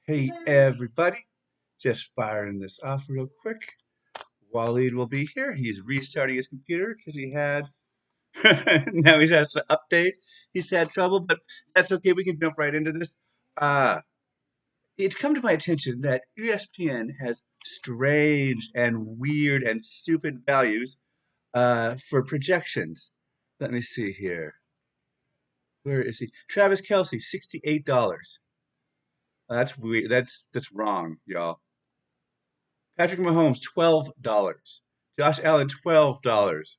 Hey everybody, just firing this off real quick. Waleed will be here. He's restarting his computer because he had now he's had to update. He's had trouble, but that's okay. We can jump right into this. Uh it's come to my attention that ESPN has strange and weird and stupid values for projections. Let me see here. Where is he? Travis Kelsey, $68. That's weird. That's wrong, y'all. Patrick Mahomes, $12. Josh Allen, $12.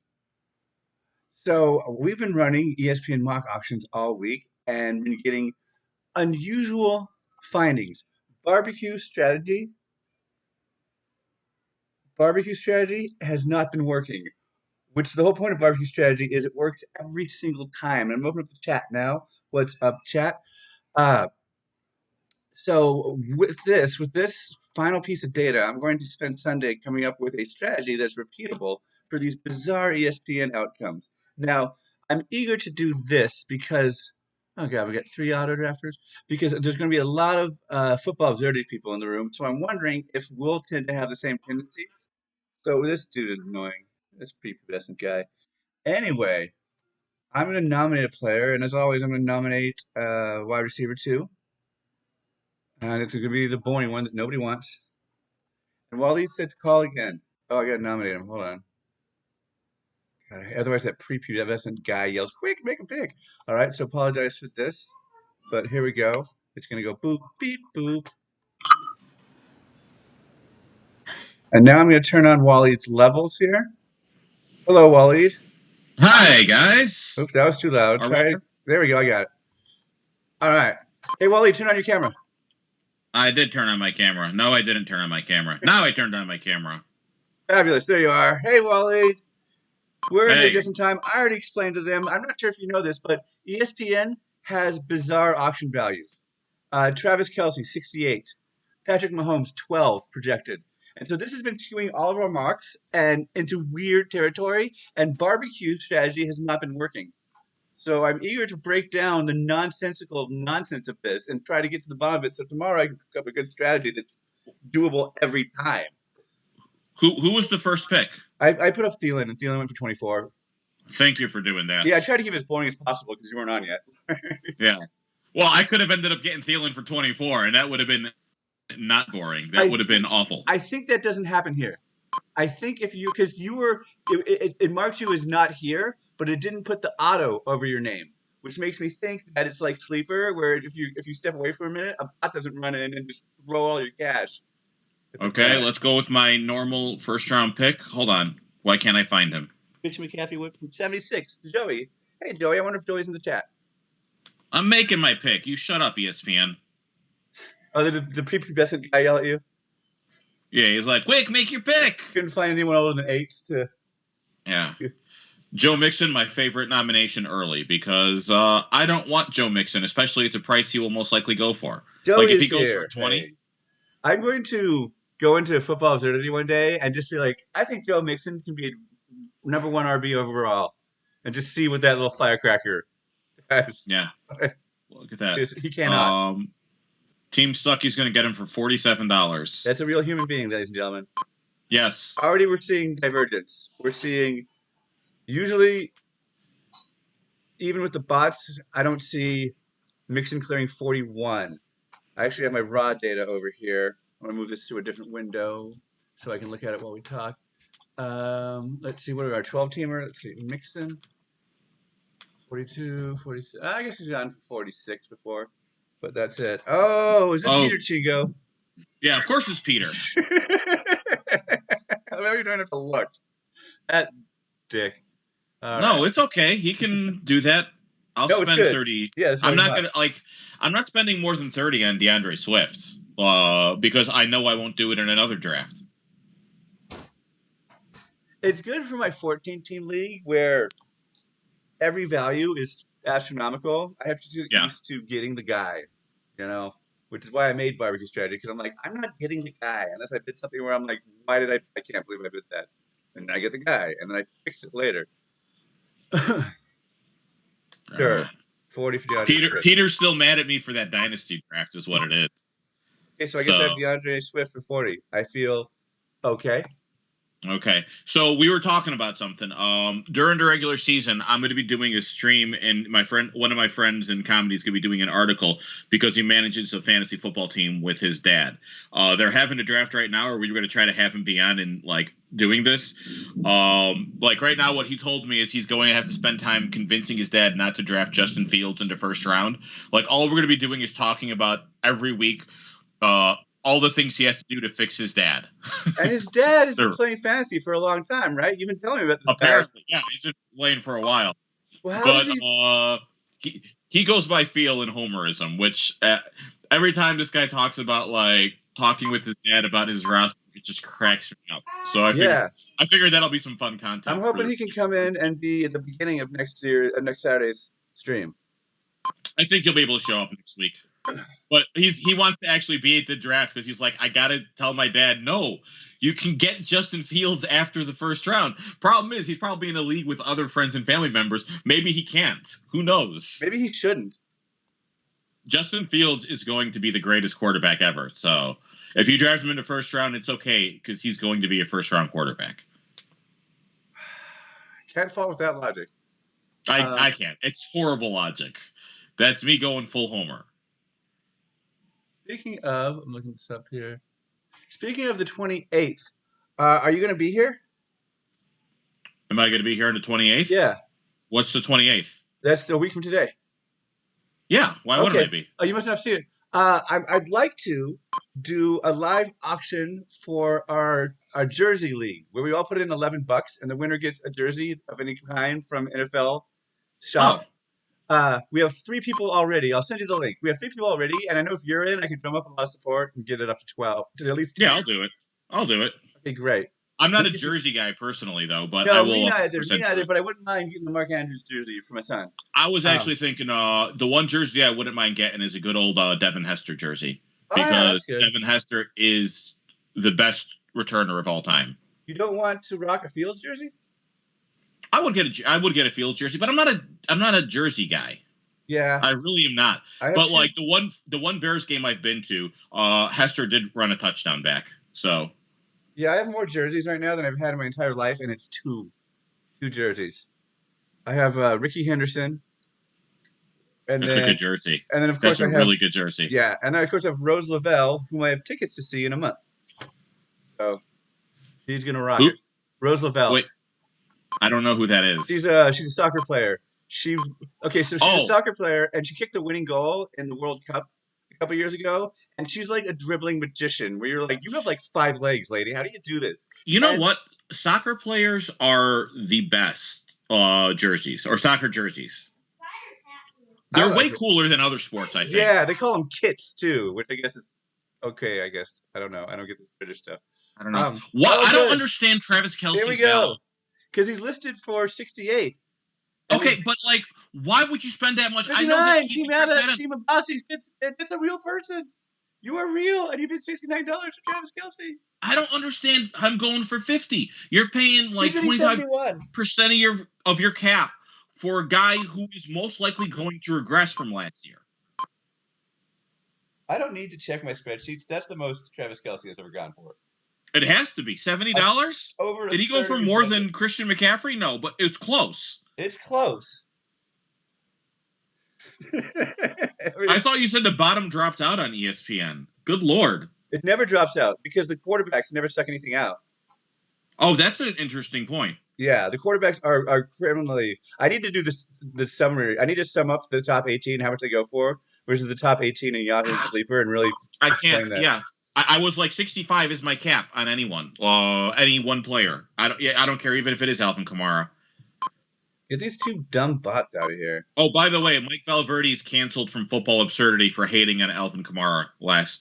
So we've been running ESPN mock auctions all week and been getting unusual findings. Barbecue strategy, barbecue strategy has not been working. Which the whole point of barbecue strategy is it works every single time. And I'm opening up the chat now. What's up, chat? Uh, So with this final piece of data, I'm going to spend Sunday coming up with a strategy that's repeatable for these bizarre ESPN outcomes. Now, I'm eager to do this because, oh God, we got three auto drafters, because there's going to be a lot of football observers people in the room. So I'm wondering if we'll tend to have the same tendencies. So this dude is annoying. This prepubescent guy. Anyway, I'm going to nominate a player, and as always, I'm going to nominate wide receiver two. And it's going to be the boring one that nobody wants. And while he says call again. Oh, I got to nominate him. Hold on. God, otherwise, that prepubescent guy yells, quick, make a pick. All right, so apologize for this. But here we go. It's going to go boop, beep, boop. And now I'm going to turn on Waleed's levels here. Hello, Waleed. Hi, guys. Oops, that was too loud. Try it. There we go. I got it. All right. Hey, Waleed, turn on your camera. I did turn on my camera. No, I didn't turn on my camera. Now I turned on my camera. Fabulous. There you are. Hey, Waleed. We're in here Hey. just in time. I already explained to them. I'm not sure if you know this, but ESPN has bizarre auction values. Travis Kelsey, 68. Patrick Mahomes, 12 projected. And so this has been skewing all of our marks and into weird territory, and barbecue strategy has not been working. So I'm eager to break down the nonsensical nonsense of this and try to get to the bottom of it. So tomorrow I can cook up a good strategy that's doable every time. Who was the first pick? I put up Thielen, and Thielen went for 24. Thank you for doing that. Yeah, I tried to keep it as boring as possible because you weren't on yet. Yeah. Well, I could have ended up getting Thielen for 24, and that would have been not boring. That would have been awful. I think that doesn't happen here. I think if you, because you were, it marked you as not here, but it didn't put the auto over your name, which makes me think that it's like Sleeper, where if you step away for a minute, a bot doesn't run in and just throw all your cash. Okay, let's go with my normal first-round pick. Hold on. Why can't I find him? Mitch McCaffrey went from 76 to Joey. Hey, Joey, I wonder if Joey's in the chat. I'm making my pick. You shut up, ESPN. Oh, the prepubescent guy yell at you? Yeah, he's like, quick, make your pick. Couldn't find anyone older than 8 to... Yeah. Joe Mixon, my favorite nomination early, because I don't want Joe Mixon, especially at the price he will most likely go for. Joey like if is he goes here. for 20. Hey. I'm going to go into football absurdity one day and just be like, I think Joe Mixon can be number one RB overall, and just see what that little firecracker has. Yeah. Look at that. He cannot. Team Stucky's going to get him for $47. That's a real human being, ladies and gentlemen. Yes. Already we're seeing divergence. We're seeing, usually, even with the bots, I don't see Mixon clearing 41. I actually have my raw data over here. I'm going to move this to a different window so I can look at it while we talk. Let's see, what are our 12-teamer? Let's see, Mixon, 42, 46. I guess he's gone for 46 before, but that's it. Oh, is this Peter Chingo? Yeah, of course it's Peter. You don't have to look. That dick. No, it's okay. He can do that. I'll spend 30. Yeah, I'm not going to, I'm not spending more than 30 on DeAndre Swift because I know I won't do it in another draft. It's good for my 14-team league where every value is astronomical. I have to get used to getting the guy, which is why I made barbecue strategy, because I'm like, I'm not getting the guy unless I bid something where I'm like, why did I can't believe I bid that. And I get the guy, and then I fix it later. Sure. 40 for DeAndre Swift. Peter's still mad at me for that dynasty draft is what it is. Okay, so I guess I have So DeAndre Swift for 40. I feel okay. okay. So we were talking about something. During the regular season, I'm going to be doing a stream, and one of my friends in comedy, is going to be doing an article because he manages a fantasy football team with his dad. They're having a draft right now, or we were going to try to have him be on and like doing this. Like right now, what he told me is he's going to have to spend time convincing his dad not to draft Justin Fields in the first round. Like all we're going to be doing is talking about every week. Uh, all the things he has to do to fix his dad. And his dad has been They're playing fantasy for a long time, right? You've been telling me about this guy. Apparently, yeah, he's been playing for a while. Well, how does But he? he goes by feel and homerism, which every time this guy talks about like talking with his dad about his roster, it just cracks me up. So Yeah, I figured that'll be some fun I'm content for hoping the. he can come in and be at the beginning of next Saturday's stream. I think he'll be able to show up next week. But he wants to actually be at the draft because he's like, I gotta tell my dad, no, you can get Justin Fields after the first round. Problem is, he's probably in a league with other friends and family members. Maybe he can't. Who knows? Maybe he shouldn't. Justin Fields is going to be the greatest quarterback ever. So if you draft him in the first round, it's okay because he's going to be a first round quarterback. Can't fault with that logic. I can't. It's horrible logic. That's me going full homer. Speaking of, I'm looking this up here. Speaking of the 28th, are you going to be here? Am I going to be here on the 28th? Yeah, What's the 28th? that's a week from today. Yeah, why wouldn't I Okay. be? Oh, you must not have seen it. I'd like to do a live auction for our jersey league where we all put in $11 and the winner gets a jersey of any kind from NFL shop. Oh, We have 3 people already. I'll send you the link. We have 3 people already, and I know if you're in, I can drum up a lot of support and get it up to 12, to at least yeah, 10. I'll do it. I'll do it. Okay, great. I'm not We a could do- jersey guy personally, though, but I No, me will neither. Me 100% do neither. it. But I wouldn't mind getting the Mark Andrews jersey for my son. I was Um, actually thinking the one jersey I wouldn't mind getting is a good old Devin Hester jersey oh yeah, that's because good. Devin Hester is the best returner of all time. You don't want to rock a Fields jersey? I would get a Fields jersey, but I'm not a jersey guy. Yeah, I really am not. I have But two. like the one Bears game I've been to, Hester did run a touchdown back. So Yeah, I have more jerseys right now than I've had in my entire life, and it's two jerseys. I have Ricky Henderson, and that's a then good jersey. of That's course a I have really good jersey. yeah, and then of course I have Rose Lavelle, whom I have tickets to see in a month. So she's gonna rock Who? it. Rose Lavelle. Wait, I don't know who that is. She's a soccer player. She okay, so she's a Oh, soccer player, and she kicked the winning goal in the World Cup a couple years ago, and she's like a dribbling magician, where you're like, you have like 5 legs, lady. How do you do this? you know And what? Soccer players are the best jerseys or soccer jerseys. I They're way like it. cooler than other sports, I think. Yeah, they call them kits too, which I guess is okay. I guess I don't know. I don't get this British stuff. I don't know. Why Oh, I don't good. understand Travis Here we Kelsey's go. value. Because he's listed for 68. And Okay, but like, why would you spend that much? I know that 59. Team Abbott, Team Abbasi, it's a real person. You are real, and you bid $69 for Travis Kelsey. I don't understand. I'm going for 50. You're paying like He's bidding 25% 71. of your cap for a guy who is most likely going to regress from last year. I don't need to check my spreadsheets. That's the most Travis Kelsey has ever gone for. It has to be $70. Over Did he go for more than Christian McCaffrey? No, but it's close. It's close. I thought you said the bottom dropped out on ESPN. Good Lord. It never drops out because the quarterbacks never suck anything out. Oh, that's an interesting point. Yeah, the quarterbacks are criminally. I need to do the summary. I need to sum up the top 18, how much they go for, versus the top 18 in Yahoo and Sleeper, and really I explain can't. that. Yeah, I was like 65 is my cap on anyone, any one player. I don't care even if it is Alvin Kamara. Get these two dumb bots out of here. Oh, by the way, Mike Valverde is canceled from Football Absurdity for hating on Alvin Kamara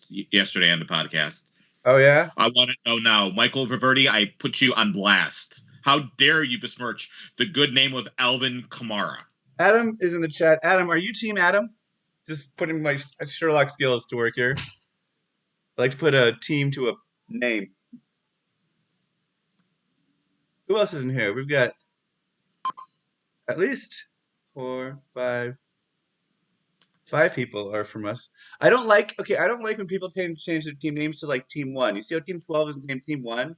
yesterday on the podcast. Oh yeah. I want to know now, Michael Valverde. I put you on blast. How dare you besmirch the good name of Alvin Kamara? Adam is in the chat. Adam, are you Team Adam? Just putting my Sherlock skills to work here. I like to put a team to a name. Who else is in here? We've got at least 4, 5, 5 people are from us. I don't like. Okay, I don't like when people change their team names to like Team One. You see how Team 12 is named Team One?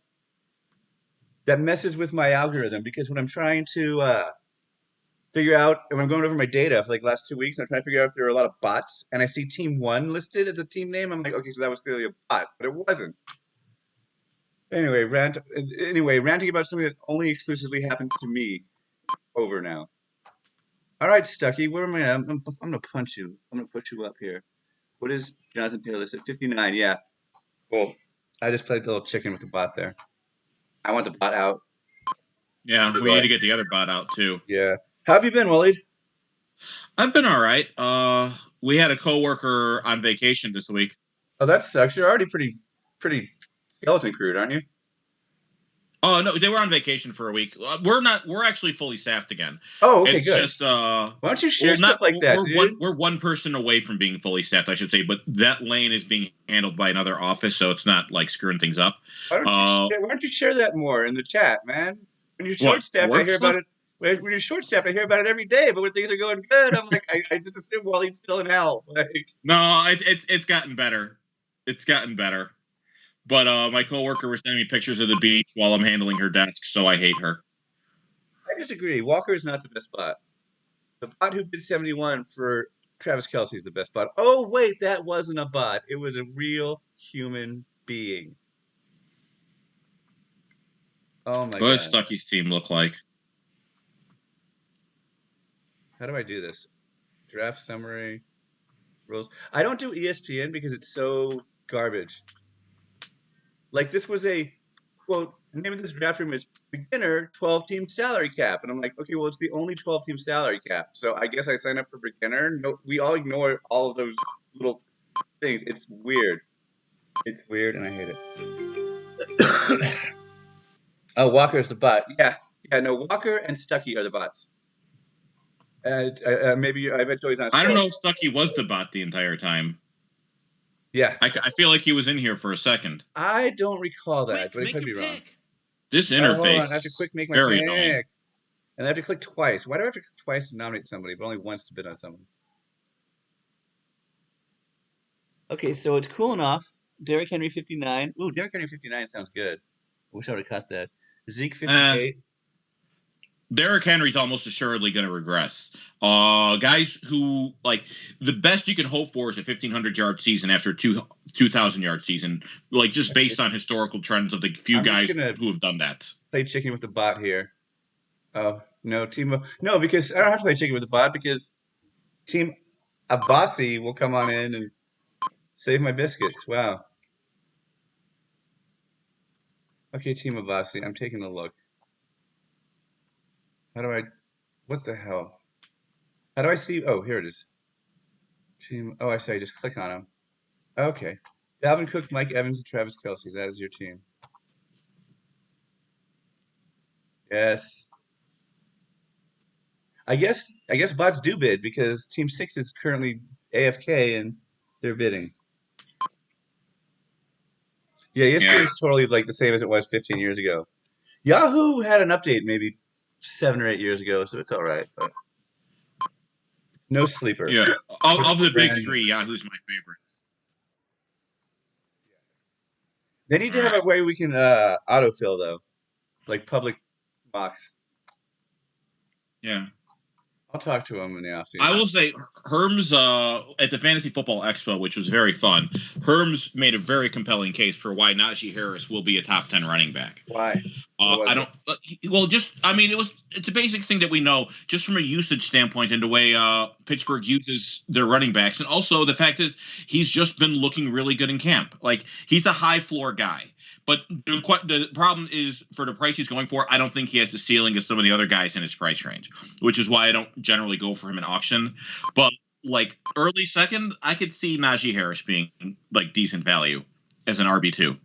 That messes with my algorithm because when I'm trying to figure out when I'm going over my data for like the last 2 weeks, and I'm trying to figure out if there are a lot of bots, and I see Team One listed as a team name. I'm like, okay, so that was clearly a bot, but it wasn't. Anyway, ranting about something that only exclusively happens to me. Over now. All right, Stucky, where am I? I'm gonna punch you. I'm gonna put you up here. What is Jonathan Taylor at 59? Yeah. Well, I just played the little chicken with the bot there. I want the bot out. Yeah, we need Right. to get the other bot out too. Yeah. How have you been, Waleed? I've been all right. We had a coworker on vacation this week. Oh, that sucks. You're already pretty skeleton crewed, aren't you? Oh no, they were on vacation for a week. We're not. We're actually fully staffed again. Oh, okay, It's good. just Why don't you share well, stuff not like that, dude? we're one person away from being fully staffed, I should say. But that lane is being handled by another office, so it's not like screwing things up. Why don't you share that more in the chat, man? When you're What short staffed, I work hear about stuff? it. When you're short staffed, I hear about it every day. But when things are going good, I'm like, I just assume Waleed's still in hell. Like, No, it's gotten better. It's gotten better. But my coworker was sending me pictures of the beach while I'm handling her desk, so I hate her. I disagree. Walker is not the best bot. The bot who did 71 for Travis Kelsey is the best bot. Oh, wait, that wasn't a bot. It was a real human being. Oh my What does God. Stucky's team look like? How do I do this? Draft summary, rules. I don't do ESPN because it's so garbage. Like, this was a quote, the name of this draft room is beginner 12-team salary cap. And I'm like, okay, well, it's the only 12-team salary cap. So I guess I sign up for beginner. No, we all ignore all of those little things. It's weird. It's weird, and I hate it. Oh, Walker's the bot. Yeah, yeah. No, Walker and Stucky are the bots. Maybe I bet Joey's on I don't scroll. know if Stucky was the bot the entire time. Yeah, I feel like he was in here for a second. I don't recall that, Quick, but I make could your be wrong. pick. This Oh, hold on. interface I have to quick is make my very annoying. pick, and I have to click twice. Why do I have to click twice to nominate somebody, but only once to bid on someone? Okay, so it's cooling off. Derrick Henry 59. Ooh, Derrick Henry 59 sounds good. I wish I would have caught that. Zeke Eh, 58. Derrick Henry's almost assuredly going to regress. Guys who like the best you can hope for is a 1,500 yard season after 2,000 yard season, like just based on historical trends of the few I'm just guys gonna who have done that. play chicken with the bot here. Oh no, Timo. No, because I don't have to play chicken with the bot because Team Abbasi will come on in and save my biscuits. Wow. Okay, Team Abbasi, I'm taking a look. How do I? What the hell? How do I see? Oh, here it is. Team. Oh, I see. I just click on him. Okay. Dalvin Cook, Mike Evans, and Travis Kelsey. That is your team. Yes. I guess bots do bid because Team Six is currently AFK and they're bidding. Yeah, ESPN Yeah, is totally like the same as it was 15 years ago. Yahoo had an update maybe 7 or 8 years ago, so it's all right. But no sleeper. yeah. Of the big Brand new. three, Yahoo's my favorite. They need to have a way we can autofill though, like public box. Yeah. I'll talk to him in the I offseason. will say Herms at the Fantasy Football Expo, which was very fun. Herms made a very compelling case for why Najee Harris will be a top 10 running back. Why? What I was it? don't. Well, just I mean, it's a basic thing that we know just from a usage standpoint and the way Pittsburgh uses their running backs, and also the fact is he's just been looking really good in camp. Like he's a high floor guy, but the problem is for the price he's going for, I don't think he has the ceiling of some of the other guys in his price range, which is why I don't generally go for him in auction. But like early second, I could see Najee Harris being like decent value as an RB2.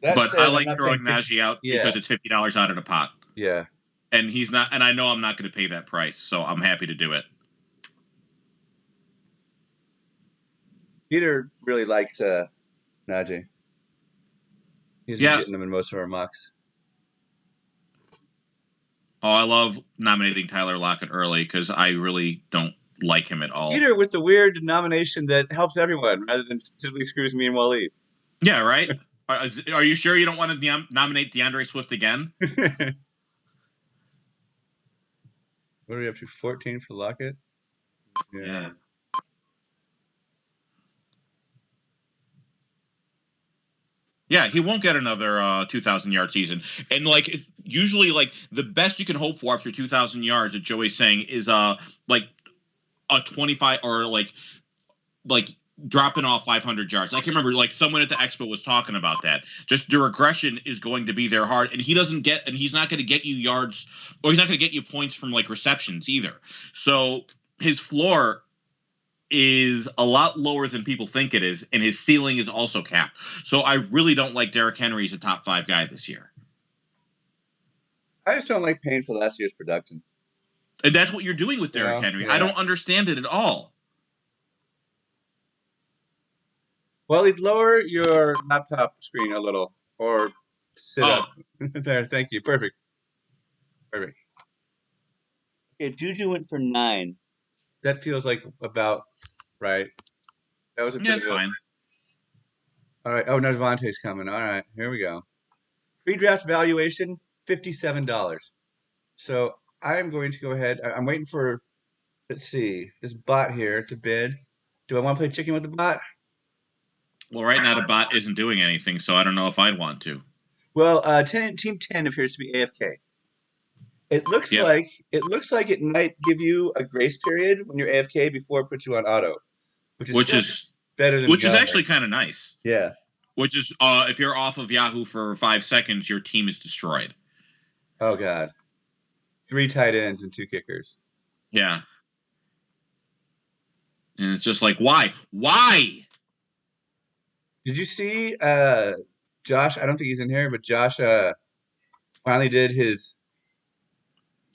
That But I said, I'm like not paying throwing 50. Najee out Yeah, because it's $50 out of the pot, yeah. and he's not. And I know I'm not going to pay that price, so I'm happy to do it. Peter really likes Najee. He's been Yeah, getting them in most of our mocks. Oh, I love nominating Tyler Lockett early because I really don't like him at all. Peter with the weird denomination that helps everyone rather than simply screws me and Waleed. Yeah, right. Are you sure you don't want to nominate DeAndre Swift again? What are we up to? 14 for Lockett? Yeah. Yeah. Yeah, he won't get another 2,000-yard season. And like usually, like the best you can hope for after 2,000 yards, that Joey's saying is like a 25 or like dropping off 500 yards. I can remember like someone at the expo was talking about that. Just the regression is going to be there hard, and he's not going to get you yards, or he's not going to get you points from like receptions either. So his floor is a lot lower than people think it is, and his ceiling is also capped. So I really don't like Derrick Henry as a top 5 guy this year. I just don't like paying for last year's production. And that's what you're doing with Derrick Henry. I Yeah. don't understand it at all. Well, you'd lower your laptop screen a little or sit up. There, thank you. Perfect. Perfect. Okay, Juju went for 9. That feels like about right. That was a Yeah, bit it's of a. fine. All right. Oh, no, Devontae's coming. All right. Here we go. Pre-draft valuation, $57. So I'm going to go ahead. I'm waiting for, let's see, this bot here to bid. Do I want to play chicken with the bot? Well, right now the bot isn't doing anything, so I don't know if I'd want to. Well, Team 10 appears to be AFK. It looks Yep. like it might give you a grace period when you're AFK before it puts you on auto, which is better than actually kind of nice. Yeah. Which is if you're off of Yahoo for 5 seconds, your team is destroyed. Oh God. 3 tight ends and 2 kickers. Yeah. And it's just like, why? Why? Did you see Josh? I don't think he's in here, but Josh finally did his.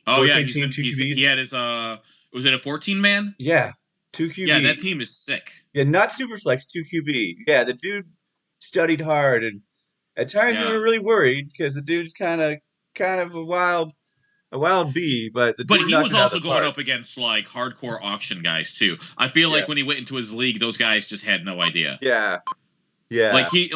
Oh yeah, he had his was it a 14 man? Yeah, 2 QB. Yeah, that team is sick. Yeah, not super flex, 2 QB. Yeah, the dude studied hard, and at times we were really worried because the dude's kind of a wild bee, but he was also going up against like hardcore auction guys too. I feel like when he went into his league, those guys just had no idea. Yeah. Yeah. Like we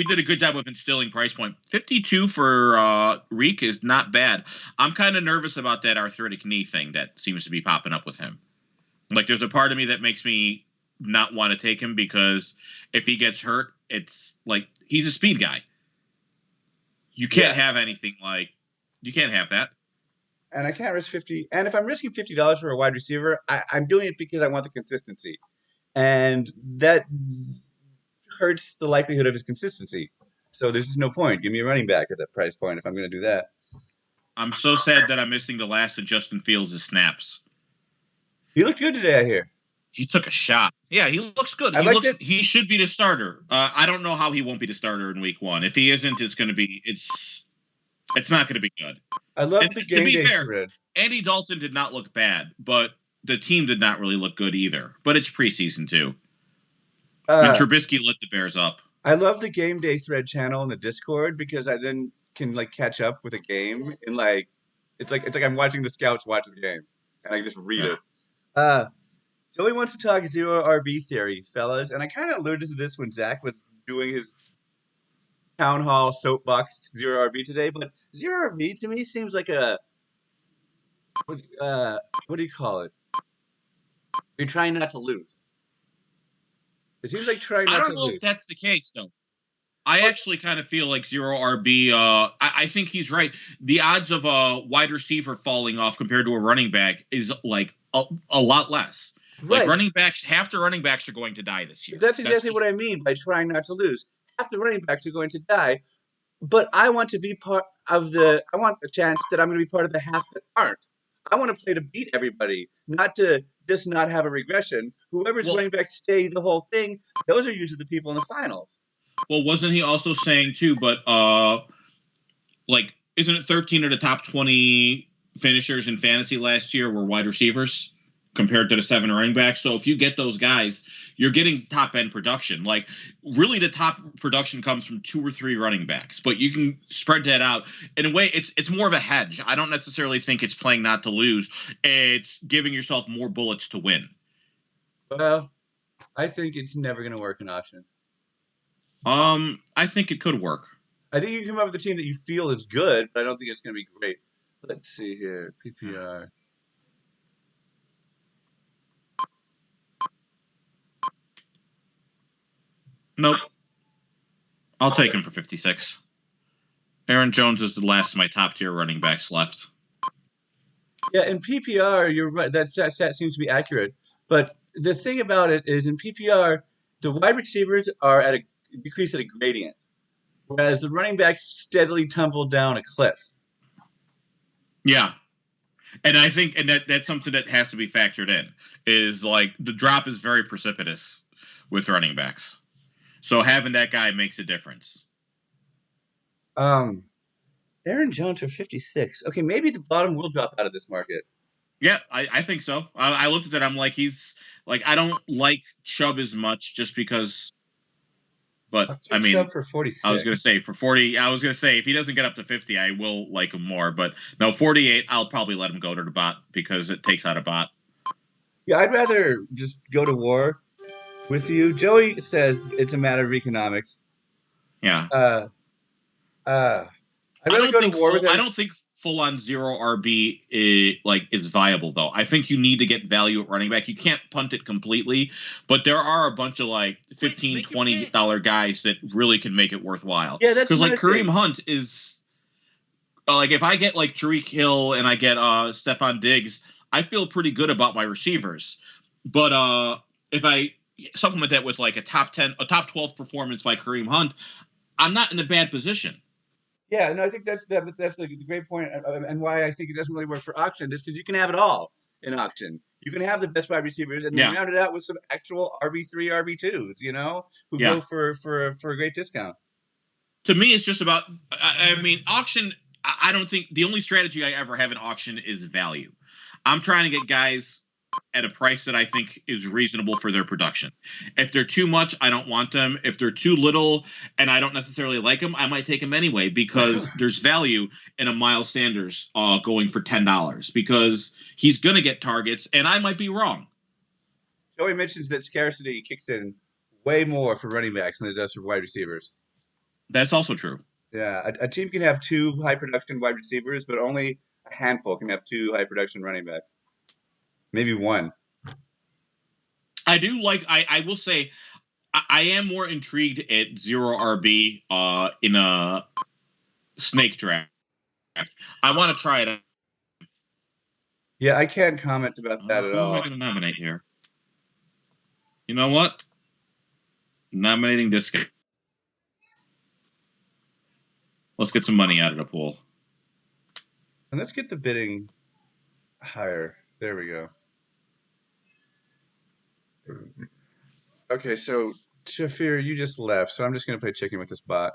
did a good job of instilling price point. 52 for Reek is not bad. I'm kind of nervous about that arthritic knee thing that seems to be popping up with him. Like there's a part of me that makes me not want to take him because if he gets hurt, it's like he's a speed guy. You can't have anything like you can't have that. And I can't risk 50. And if I'm risking $50 for a wide receiver, I'm doing it because I want the consistency. And that hurts the likelihood of his consistency. So there's just no point. Give me a running back at that price point if I'm going to do that. I'm so sad that I'm missing the last of Justin Fields' snaps. He looked good today, I hear. He took a shot. Yeah, he looks good. He should be the starter. I don't know how he won't be the starter in week 1. If he isn't, it's not going to be good. I love the game day thread. Andy Dalton did not look bad, but the team did not really look good either. But it's preseason too. And Trubisky lit the Bears up. I love the game day thread channel in the Discord because I then can like catch up with a game and like it's like I'm watching the scouts watch the game and I can just read it. Joey wants to talk zero RB theory, fellas, and I kind of alluded to this when Zach was doing his town hall soapbox zero RB today, but zero RB to me seems like a what do you call it? You're trying not to lose. It seems like trying not to lose. I don't know if that's the case, though. I actually kind of feel like zero RB. I think he's right. The odds of a wide receiver falling off compared to a running back is like a lot less. Right. Like half the running backs are going to die this year. That's exactly what I mean by trying not to lose. Half the running backs are going to die, but I want to be part of I want the chance that I'm going to be part of the half that aren't. I want to play to beat everybody, not to just not have a regression. Whoever's running back stay the whole thing, those are usually the people in the finals. Well, wasn't he also saying too, but like isn't it 13 of the top 20 finishers in fantasy last year were wide receivers compared to the 7 running backs? So if you get those guys, you're getting top end production. Like really, the top production comes from 2 or 3 running backs, but you can spread that out in a way. It's more of a hedge. I don't necessarily think it's playing not to lose. It's giving yourself more bullets to win. Well, I think it's never going to work in auction. I think it could work. I think you can come up with a team that you feel is good, but I don't think it's going to be great. Let's see here. PPR. Nope. I'll take him for 56. Aaron Jones is the last of my top tier running backs left. Yeah, in PPR, you're right. That stat seems to be accurate. But the thing about it is, in PPR, the wide receivers are at a decrease at a gradient, whereas the running backs steadily tumble down a cliff. Yeah. And I think that's something that has to be factored in is like the drop is very precipitous with running backs. So having that guy makes a difference. Um, Aaron Jones for 56. Okay, maybe the bottom will drop out of this market. Yeah, I think so. I looked at that. I'm like, he's like, I don't like Chubb as much just because, but I'll I take mean, Chubb for I was 46. going to say for 40, I was going to say if he doesn't get up to 50, I will like him more. But no, 48, I'll probably let him go to the bot because it takes out a bot. Yeah, I'd rather just go to war with you. Joey says it's a matter of economics. Yeah. Uh, I'd rather go to war with I him. don't think full on zero RB is viable though. I think you need to get value at running back. You can't punt it completely, but there are a bunch of like 15 $20 guys that really can make it worthwhile. Yeah, that's Cuz like another Kareem thing. Hunt is like if I get like Tariq Hill and I get Stephon Diggs, I feel pretty good about my receivers. But if I supplement that with like a top 10, a top 12 performance by Kareem Hunt, I'm not in a bad position. Yeah, no, I think that's a great point, and why I think it doesn't really work for auction is because you can have it all in auction. You can have the best wide receivers and then Yeah. round it out with some actual RB3, RB2s, who Yeah. go for a great discount. To me, it's just about. I mean, auction. I don't think the only strategy I ever have in auction is value. I'm trying to get guys at a price that I think is reasonable for their production. If they're too much, I don't want them. If they're too little and I don't necessarily like them, I might take them anyway because there's value in a Miles Sanders going for $10 because he's going to get targets and I might be wrong. Joey mentions that scarcity kicks in way more for running backs than it does for wide receivers. That's also true. Yeah, a team can have two high production wide receivers, but only a handful can have two high production running backs. Maybe one. I do like. I will say I am more intrigued at zero RB in a snake draft. I want to try it. Yeah, I can't comment about that at Who am I all. going to nominate here? You know what? Nominating this guy. Let's get some money out of the pool. And let's get the bidding higher. There we go. Okay, so Shafir, you just left, so I'm just going to play chicken with this bot.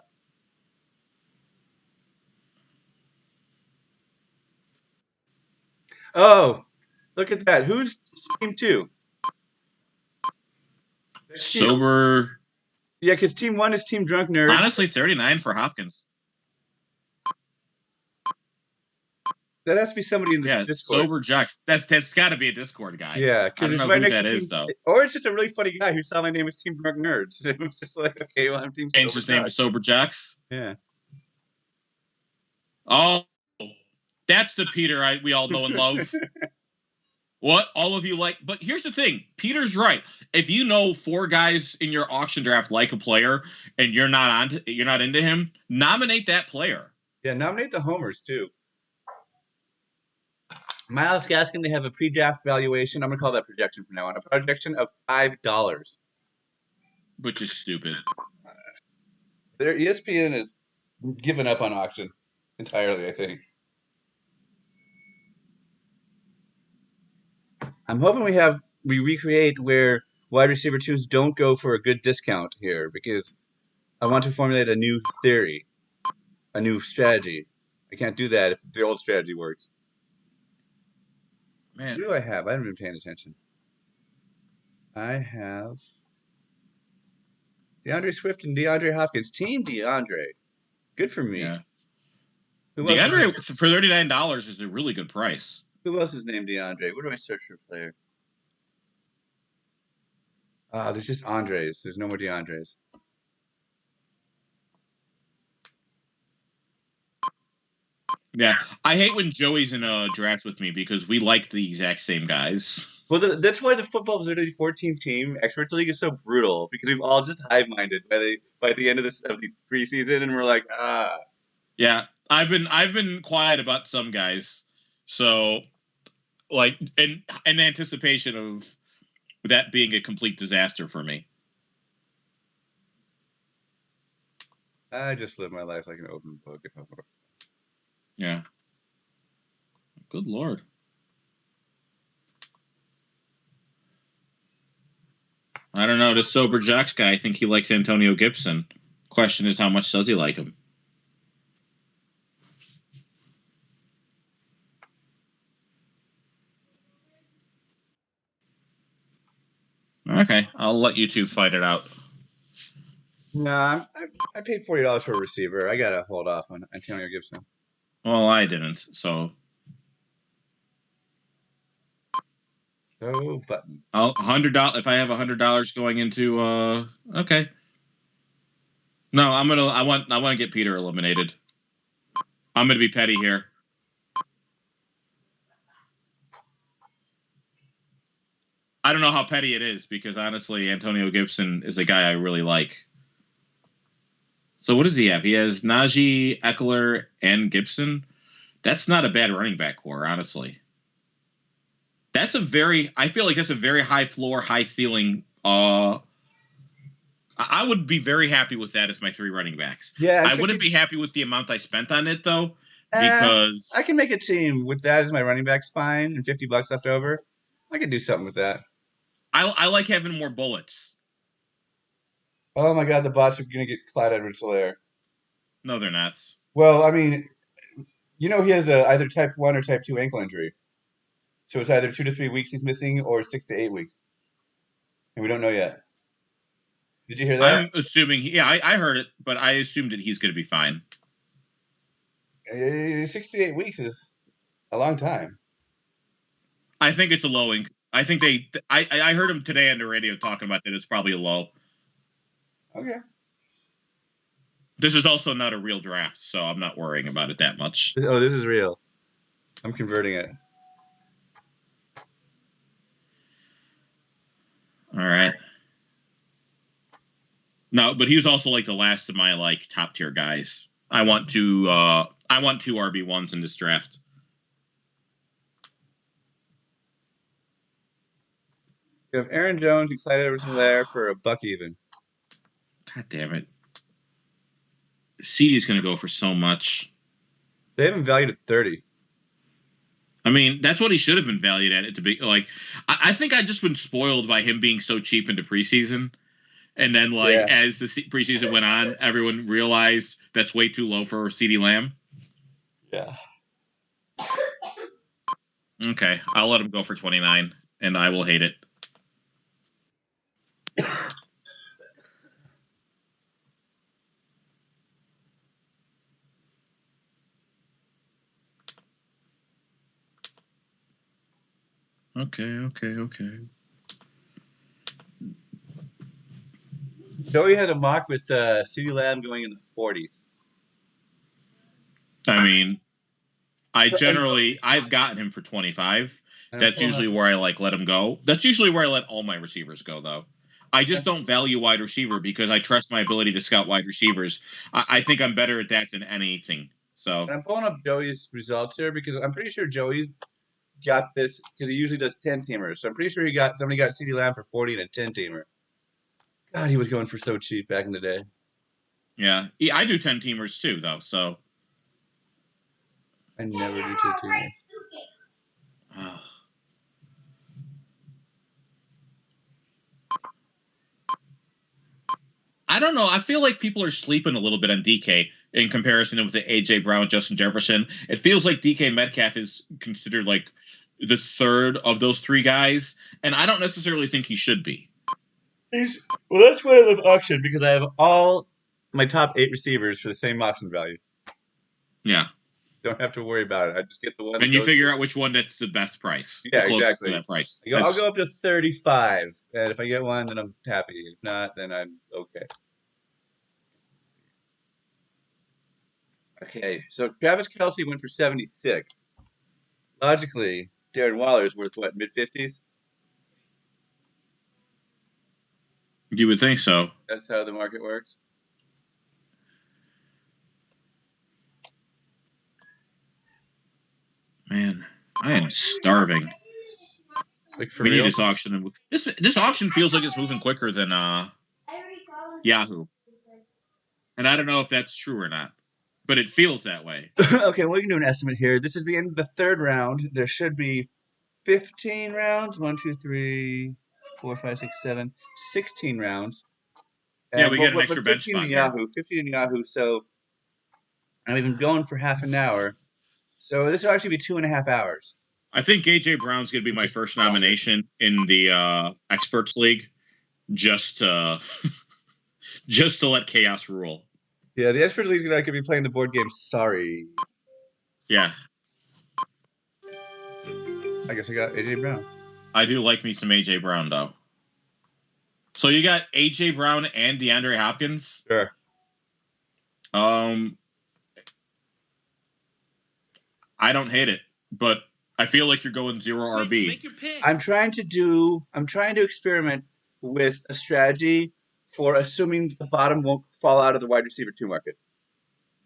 Oh, look at that. Who's team two? Sober. Yeah, because team one is Team Drunk Nerds. Honestly, 39 for Hopkins. That has to be somebody in this Discord. Sober Jocks. That's got to be a Discord guy. Yeah, I because don't it's know right who next that to is Team. though. Or it's just a really funny guy who saw my name as Team Drunk Nerds. It was just like, okay, well, I'm Team Changed Sober his name to Jocks. Sober Jocks. Yeah. Oh, that's the Peter we all know and love. What all of you like, but here's the thing: Peter's right. If you know 4 guys in your auction draft like a player, and you're not into him, nominate that player. Yeah, nominate the homers too. Miles Gaskin, they have a pre-draft valuation. I'm gonna call that projection from now on. A projection of $5. Which is stupid. Their ESPN is given up on auction entirely, I think. I'm hoping we recreate where wide receiver twos don't go for a good discount here because I want to formulate a new theory, a new strategy. I can't do that if the old strategy works. Man, Who do I have? I haven't been paying attention. I have DeAndre Swift and DeAndre Hopkins. Team DeAndre. Good for me. Yeah. Who else? DeAndre for $39 is a really good price. Who else is named DeAndre? What do I search for a player? There's just Andres. There's no more DeAndres. Yeah. I hate when Joey's in a draft with me because we like the exact same guys. Well, that's why the football Absurdity 14 team Experts League is so brutal because we've all just hive-minded by the end of the preseason, and we're like, ah. Yeah. I've been quiet about some guys. So like in anticipation of that being a complete disaster for me. I just live my life like an open book. Yeah. Good Lord. I don't know. This sober jocks guy, I think he likes Antonio Gibson. Question is, how much does he like him? Okay, I'll let you two fight it out. Nah, I paid $40 for a receiver. I gotta hold off on Antonio Gibson. Well, I didn't, so Oh, button. I'll $100. If I have $100 going into, okay. No, I want to get Peter eliminated. I'm gonna be petty here. I don't know how petty it is because honestly, Antonio Gibson is a guy I really like. So what does he have? He has Najee, Eckler, and Gibson. That's not a bad running back core, honestly. I feel like that's a very high floor, high ceiling. I would be very happy with that as my three running backs. Yeah, I wouldn't be happy with the amount I spent on it though, I because can make a team with that as my running back spine and $50 left over. I could do something with that. I like having more bullets. Oh my God, the bots are gonna get Clyde Edwards-Helaire. No, they're not. Well, I mean, he has either type 1 or type 2 ankle injury. So it's either 2 to 3 weeks he's missing or 6 to 8 weeks. And we don't know yet. Did you hear that? I'm assuming. Yeah, I heard it, but I assumed that he's going to be fine. 6 to 8 weeks is a long time. I think it's a low ink. I think I heard him today on the radio talking about that it's probably a low. Okay. This is also not a real draft, so I'm not worrying about it that much. Oh, this is real. I'm converting it. All right. No, but he was also like the last of my like top tier guys. I want two RB1s in this draft. You have Aaron Jones and Clyde Edwards-Helaire for a buck even. God damn it. CD's going to go for so much. They have him valued at 30. I mean, that's what he should have been valued at. It to be like, I think I've just been spoiled by him being so cheap into preseason, and then as the preseason went on, everyone realized that's way too low for CeeDee Lamb. Yeah. Okay, I'll let him go for 29, and I will hate it. Okay. Joey had a mock with CeeDee Lamb going in the 40s. I mean, I've gotten him for 25. That's usually where I let him go. That's usually where I let all my receivers go, though. I just don't value wide receiver because I trust my ability to scout wide receivers. I think I'm better at that than anything. So And I'm pulling up Joey's results here because I'm pretty sure Joey's got this because he usually does 10-teamers. So I'm pretty sure somebody got CeeDee Lamb for 40 and a 10-teamer. God, he was going for so cheap back in the day. Yeah, I do 10-teamers too, though. So I never do 10-teamers. I don't know. I feel like people are sleeping a little bit on DK in comparison with the AJ Brown, Justin Jefferson. It feels like DK Metcalf is considered like the third of those three guys, and I don't necessarily think he should be. Well, that's why I love auction because I have all my top 8 receivers for the same auction value. Yeah. Don't have to worry about it. I just get the one that And you goes figure for. out which one that's the best price, the Yeah, closest to exactly. that price. I'll That's go up to 35, and if I get one, then I'm happy. If not, then I'm okay. Okay, so Travis Kelce went for 76. Logically, Darren Waller is worth what, mid 50s? you would think so. That's how the market works. Man, I am starving. Like for We need real? this auction. This auction feels like it's moving quicker than Yahoo. And I don't know if that's true or not, but it feels that way. Okay, we can do an estimate here. This is the end of the third round. There should be 15 rounds. 1, 2, 3, 4, 5, 6, 7, 16 rounds. Yeah, And we get an extra but bench 15 in spot here. Yahoo. 15 in Yahoo. So I'm even going for half an hour. So this will actually be 2.5 hours, I think AJ Brown's going to be which my is first longer. nomination in the experts league, just to just to let chaos rule. Yeah, the Expert League's gonna be playing the board game. Sorry. Yeah, I guess I got AJ Brown. I do like me some AJ Brown though. So you got AJ Brown and DeAndre Hopkins. Sure. Um, I don't hate it, but I feel like you're going zero RB. Make your pick. I'm trying to experiment with a strategy for assuming the bottom won't fall out of the wide receiver 2 market.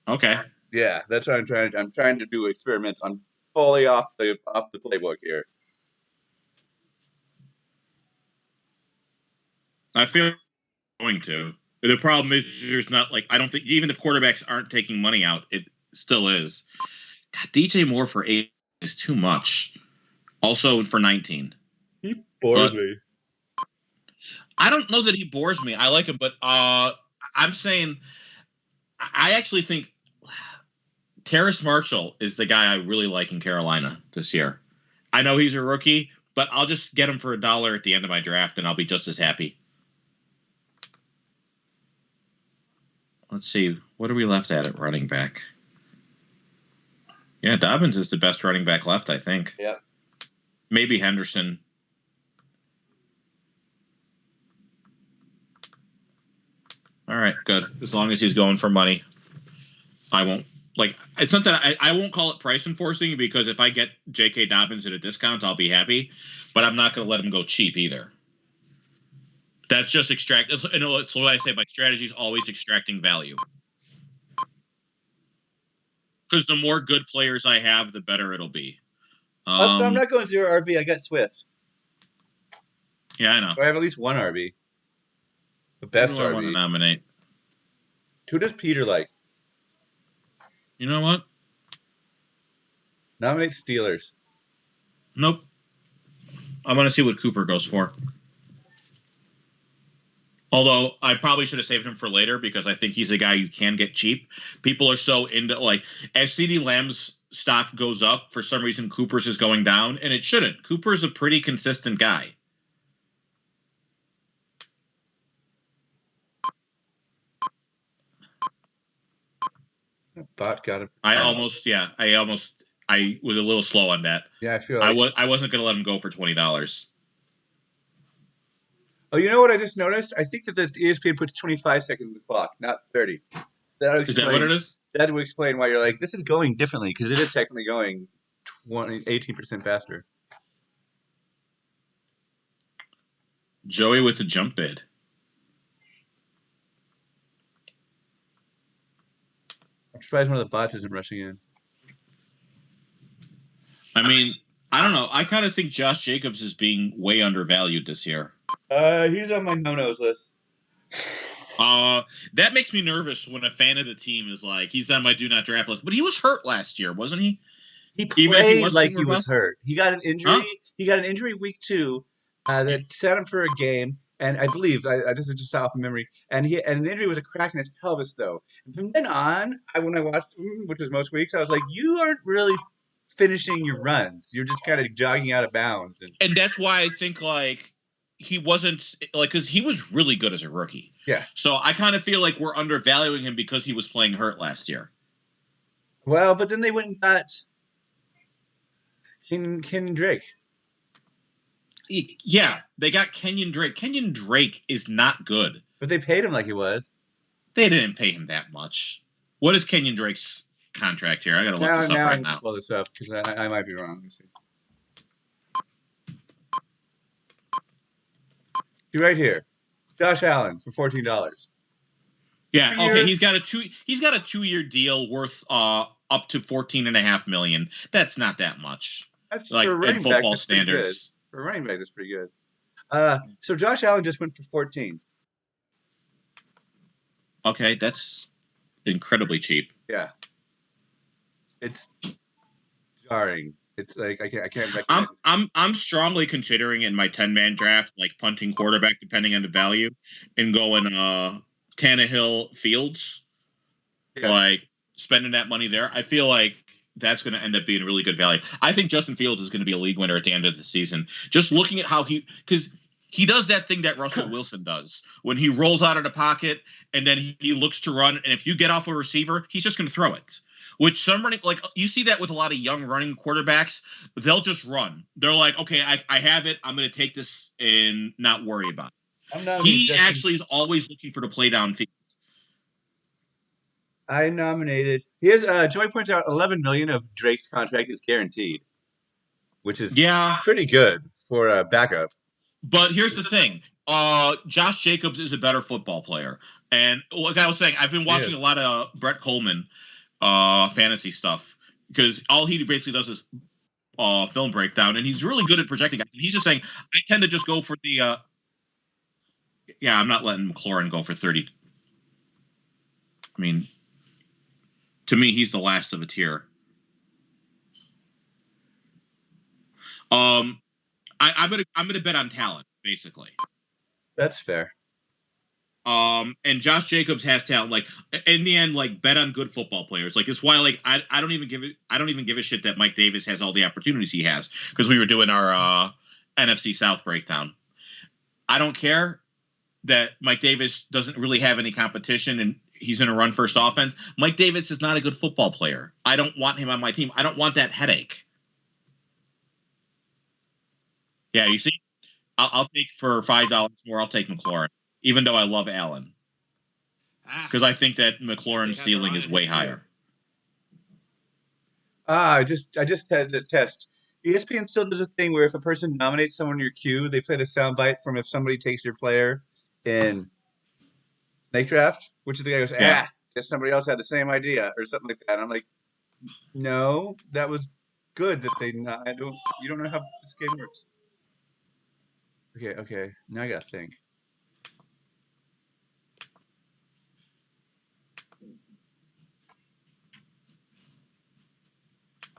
Okay. Yeah, that's what I'm trying to do experiment on fully off the playbook here. I feel going to. The problem is there's not like I don't think even if quarterbacks aren't taking money out, it still is. God, DJ Moore for 8 is too much. Also for 19. He bores me. I don't know that he bores me. I like him, but I'm saying I actually think Terrace Marshall is the guy I really like in Carolina this year. I know he's a rookie, but I'll just get him for $1 at the end of my draft, and I'll be just as happy. Let's see. What are we left at running back? Yeah, Dobbins is the best running back left, I think. Yeah. Maybe Henderson. All right, good. As long as he's going for money, I won't. Like, it's not that I won't call it price enforcing because if I get J.K. Dobbins at a discount, I'll be happy. But I'm not going to let him go cheap either. That's just extract. It's what I say. My strategy is always extracting value. Because the more good players I have, the better it'll be. Also, I'm not going zero RB. I got Swift. Yeah, I know. I have at least one RB. The best Who do I RB. want to nominate? Who does Peter like? You know what? Nominate Steelers. Nope. I want to see what Cooper goes for. Although I probably should have saved him for later because I think he's a guy you can get cheap. People are so into like as CeeDee Lamb's stock goes up, for some reason Cooper's is going down, and it shouldn't. Cooper's a pretty consistent guy. Bot got him. I was a little slow on that. Yeah, I feel like I wasn't gonna let him go for $20. Oh, you know what I just noticed? I think that the ESPN puts 25 seconds on the clock, not 30. Is that what it is? That would explain why you're like, this is going differently, because it is technically going 18% faster. Joey with the jump bid. I'm surprised one of the bots isn't rushing in. I mean, I don't know. I kind of think Josh Jacobs is being way undervalued this year. He's on my no-nos list. That makes me nervous when a fan of the team is like, he's on my do not draft list. But he was hurt last year, wasn't he? He played like he was hurt. He got an injury. Huh? He got an injury week 2 that set him for a game. And I believe this is just off of memory. And the injury was a crack in his pelvis, though. And from then on, when I watched him, which was most weeks, I was like, you aren't really finishing your runs. You're just kind of jogging out of bounds. And that's why I think like he wasn't like because he was really good as a rookie. Yeah. So I kind of feel like we're undervaluing him because he was playing hurt last year. Well, but then they went and got Ken Drake. Yeah, they got Kenyon Drake. Kenyon Drake is not good. But they paid him like he was. They didn't pay him that much. What is Kenyon Drake's contract here? I gotta look this up Now I right need to now. pull this up because I might be wrong. Let's see. See right here. Josh Allen for $14. Yeah, okay, Years. he's got a 2-year deal worth up to 14.5 million. That's not that much. That's Like for a in running back. football That's pretty good. standards. For a running back, that's pretty good. So Josh Allen just went for 14. Okay, that's incredibly cheap. Yeah, it's jarring. It's like I can't recognize. I'm strongly considering in my 10-man draft like punting quarterback depending on the value and going Tannehill Fields, Yeah, like spending that money there. I feel like that's going to end up being really good value. I think Justin Fields is going to be a league winner at the end of the season. Just looking at how because he does that thing that Russell Wilson does when he rolls out of the pocket and then he looks to run, and if you get off a receiver, he's just going to throw it. Which some running, like you see that with a lot of young running quarterbacks, they'll just run. They're like, okay, I have it. I'm going to take this and not worry about it. I'm nominating He Justin. actually is always looking for the play downfield. I nominated. Here's Joey points out 11 million of Drake's contract is guaranteed, which is Yeah, pretty good for a backup. but here's the thing. Josh Jacobs is a better football player. And like I was saying, I've been watching Yeah. a lot of Brett Coleman fantasy stuff because all he basically does is film breakdown, and he's really good at projecting guys. And he's just saying, I tend to just go for the yeah, I'm not letting McLaurin go for 30. I mean, to me, he's the last of a tier. Um, I'm gonna bet on talent, basically. That's fair. And Josh Jacobs has talent. Like in the end, like bet on good football players. Like it's why like I don't even give a shit that Mike Davis has all the opportunities he has because we were doing our NFC South breakdown. I don't care that Mike Davis doesn't really have any competition and he's in a run first offense. Mike Davis is not a good football player. I don't want him on my team. I don't want that headache. Yeah, you see, I'll take for $5 more. I'll take McLaurin, even though I love Allen, because I think that McLaurin's ceiling is way higher. I just had a test. ESPN still does a thing where if a person nominates someone in your queue, they play the soundbite from if somebody takes your player in Snake Draft, which is the guy who goes, Yeah. guess somebody else had the same idea or something like that. And I'm like, no, that was good that they not. You don't know how this game works. Okay. Now I gotta think.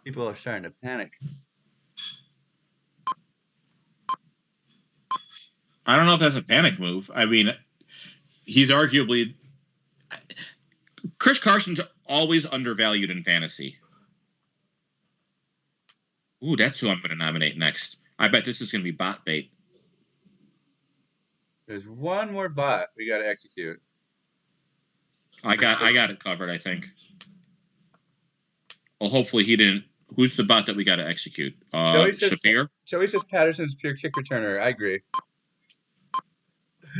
People are starting to panic. I don't know if that's a panic move. I mean, he's arguably Chris Carson's always undervalued in fantasy. Ooh, that's who I'm going to nominate next. I bet this is going to be bot bait. There's one more bot we got to execute. I got it covered, I think. Well, hopefully he didn't. Who's the bot that we got to execute? Shafir? Joey says Patterson's pure kick returner. I agree.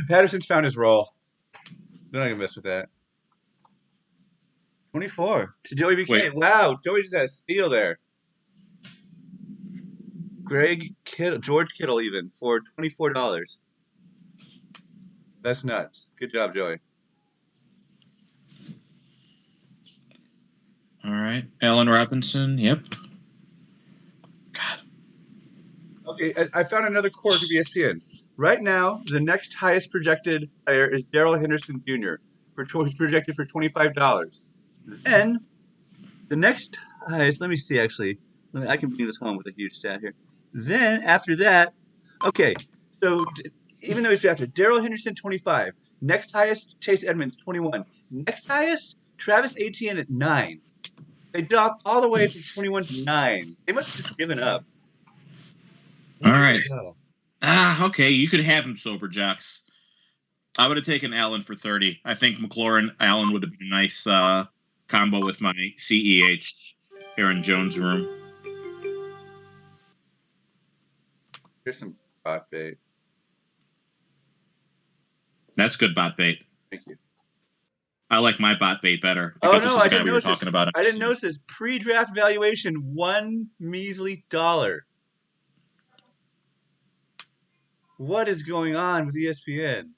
Patterson's found his role. They're not gonna mess with that. 24 to Joey BK. Wait. Wow, Joey just had a steal there. George Kittle even for $24. That's nuts. Good job, Joey. All right. Allen Robinson. Yep. God. Okay, I found another quirk of ESPN. Right now, the next highest projected player is Darrell Henderson Jr. Projected for $25. Then the next highest, let me see actually. I can bring this home with a huge stat here. Then after that, okay, so even though he's drafted, Darrell Henderson 25. Next highest, Chase Edmonds 21. Next highest, Travis Etienne at 9. They dropped all the way from 21 to 9. They must have just given up. All right. Okay, you could have him sober, Jocks. I would have taken Allen for 30. I think McLaurin Allen would have been a nice combo with my CEH Aaron Jones room. Here's some bot bait. That's good bot bait. Thank you. I like my bot bait better Oh because this no, is I the guy didn't we were notice this. talking about. I didn't notice this pre-draft valuation $1 measly. What is going on with ESPN?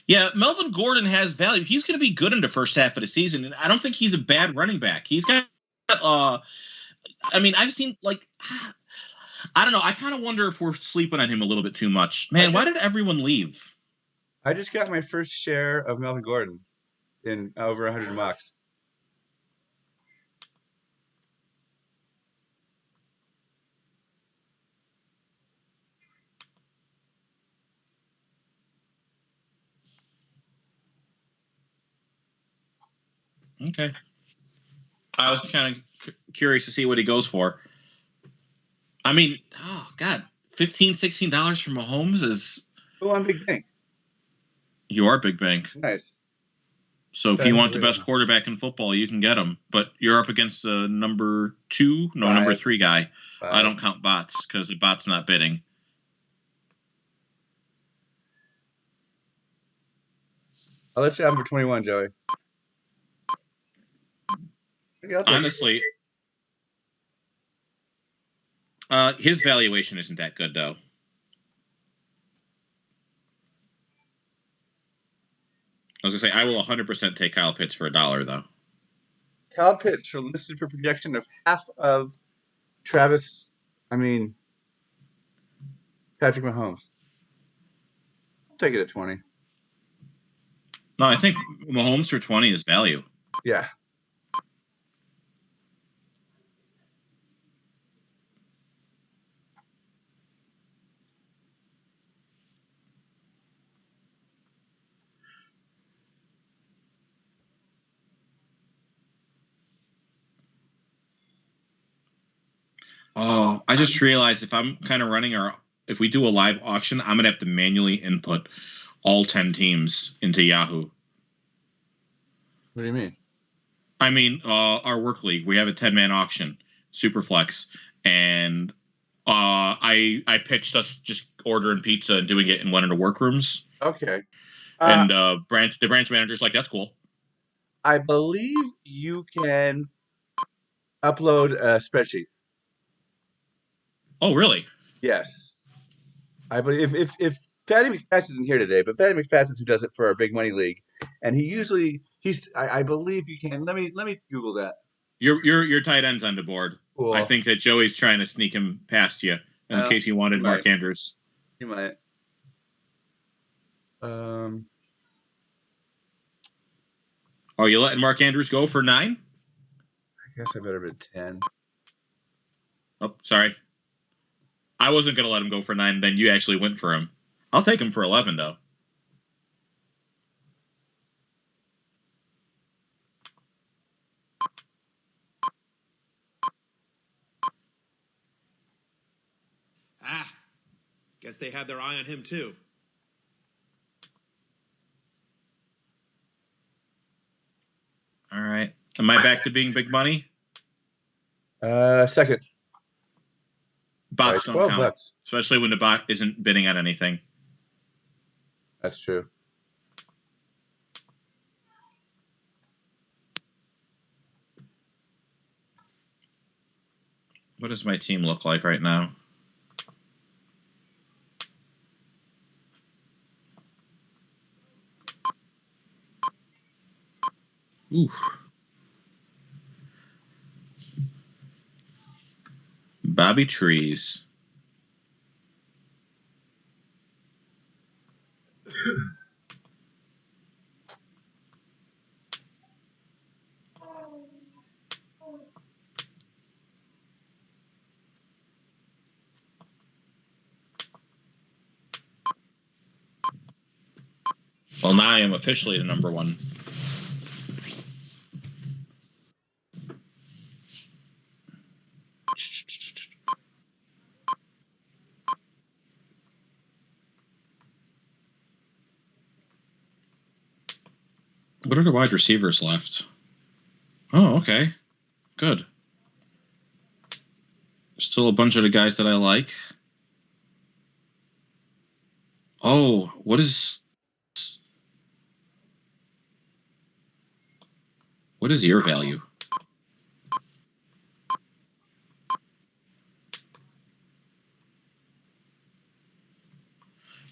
Yeah, Melvin Gordon has value. He's going to be good in the first half of the season, and I don't think he's a bad running back. He's got, I mean, I've seen like, I don't know. I kind of wonder if we're sleeping on him a little bit too much. Man, why did everyone leave? I just got my first share of Melvin Gordon in over 100 mocks. Okay. I was kind of curious to see what he goes for. I mean, oh God, $15-16 for Mahomes is. Oh, I'm Big Bank. You are big bank. Nice. So if you want the best quarterback in football, you can get him. But you're up against the number 3 guy. 5. I don't count bots because the bot's not bidding. I'll let you have him for 21, Joey. Honestly, his valuation isn't that good, though. I was going to say, I will 100% take Kyle Pitts for $1, though. Kyle Pitts are listed for projection of half of Patrick Mahomes. I'll take it at 20. No, I think Mahomes for 20 is value. Yeah. Oh, I just realized if I'm kind of running if we do a live auction, I'm going to have to manually input all 10 teams into Yahoo. What do you mean? I mean, our work league, we have a 10-man auction, Superflex, and I pitched us just ordering pizza and doing it in one of the workrooms. Okay. And the branch manager's like, that's cool. I believe you can upload a spreadsheet. Oh, really? Yes. I believe if Fatty McFast isn't here today, but Fatty McFast is who does it for our big money league, and I believe you can. Let me Google that. Your tight end's on the board. Cool. I think that Joey's trying to sneak him past you in case you wanted Mark Andrews. You might. Are you letting Mark Andrews go for 9? I guess I better bid 10. Oh, sorry. I wasn't going to let him go for 9, then you actually went for him. I'll take him for 11, though. Guess they had their eye on him, too. All right. Am I back to being big money? Second. Bots don't count. $12. Especially when the bot isn't bidding on anything. That's true. What does my team look like right now? Ooh. Bobby Trees. Well, now I am officially the number 1. What are the wide receivers left? Oh, okay. Good. Still a bunch of the guys that I like. Oh, what is your value?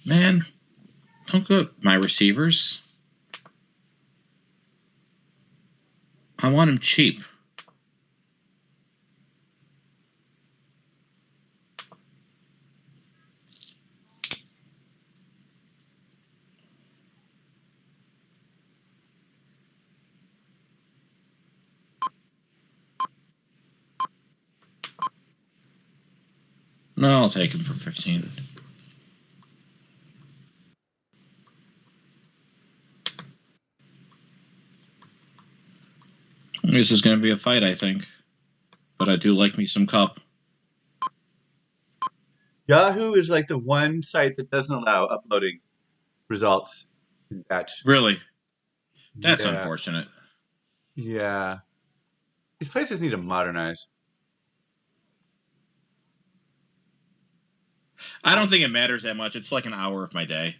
Man, don't go my receivers. I want them cheap. No, I'll take him for 15. This is going to be a fight, I think. But I do like me some Cup. Yahoo is like the one site that doesn't allow uploading results in batch. Really? That's Yeah. unfortunate. Yeah. These places need to modernize. I don't think it matters that much. It's like an hour of my day.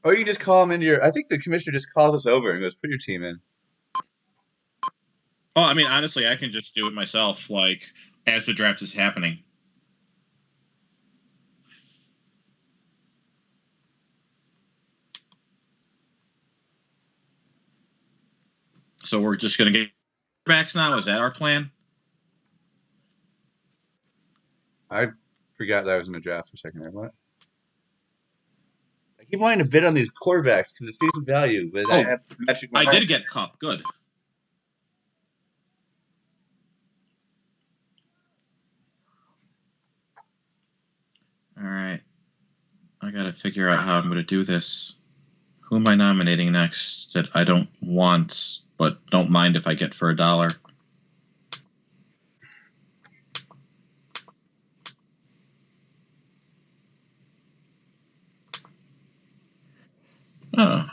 Or you can just call them into your. I think the commissioner just calls us over and goes, "Put your team in." Oh, I mean, honestly, I can just do it myself, like, as the draft is happening. So we're just going to get backs now? Is that our plan? I forgot that I was in the draft for a second there. What? I keep wanting to bid on these quarterbacks because it's decent value, but I have Patrick I Mahomes. did get Cup. Good. All right. I got to figure out how I'm going to do this. Who am I nominating next that I don't want, but don't mind if I get for $1? Oh.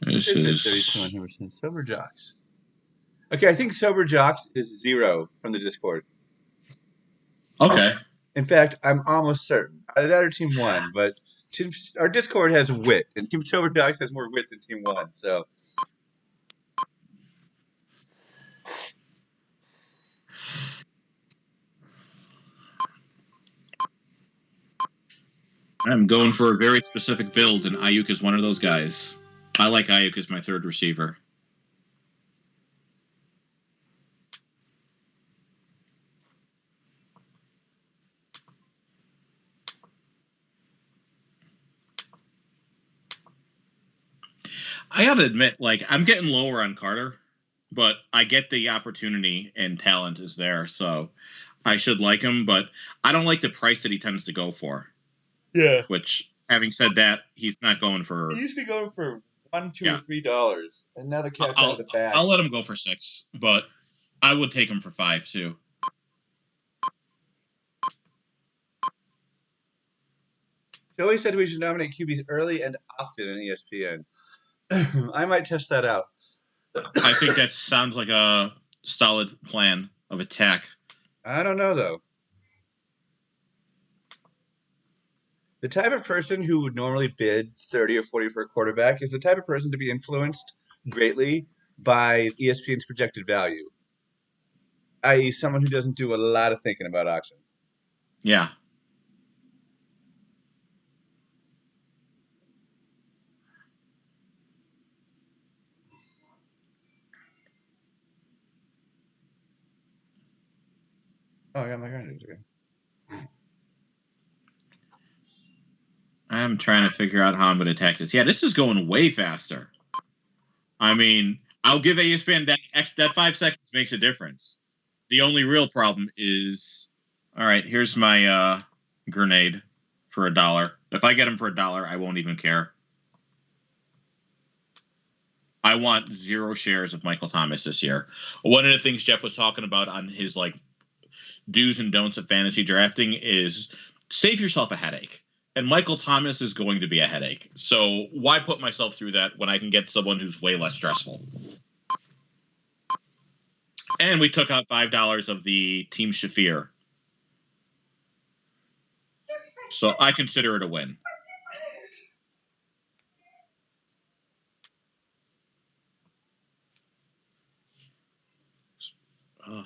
This is 32 on Sober Jocks. Okay, I think Sober Jocks is 0 from the Discord. okay. In fact, I'm almost certain. Either that or Team 1, but our Discord has wit, and Team Sober Jocks has more wit than Team 1, so. I'm going for a very specific build, and Ayuk is one of those guys. I like Ayuk as my third receiver. I got to admit, like, I'm getting lower on Carter, but I get the opportunity and talent is there, so I should like him, but I don't like the price that he tends to go for. Yeah. Which, having said that, he's not going for. He used to be going for $1, $2, or $3, and now the cat's out of the bag. I'll let him go for $6, but I would take him for $5 too. Joey said we should nominate QBs early and often in ESPN. I might test that out. I think that sounds like a solid plan of attack. I don't know, though. The type of person who would normally bid 30 or 40 for a quarterback is the type of person to be influenced greatly by ESPN's projected value, i.e. someone who doesn't do a lot of thinking about auction. Yeah. Oh, I got my grenades again. I'm trying to figure out how I'm going to attack this. Yeah, this is going way faster. I mean, I'll give ESPN that 5 seconds makes a difference. The only real problem is, all right, here's my grenade for $1. If I get him for $1, I won't even care. I want 0 shares of Michael Thomas this year. One of the things Jeff was talking about on his like do's and don'ts of fantasy drafting is save yourself a headache. And Michael Thomas is going to be a headache. So why put myself through that when I can get someone who's way less stressful? And we took out $5 of the Team Shafir. So I consider it a win. Oh,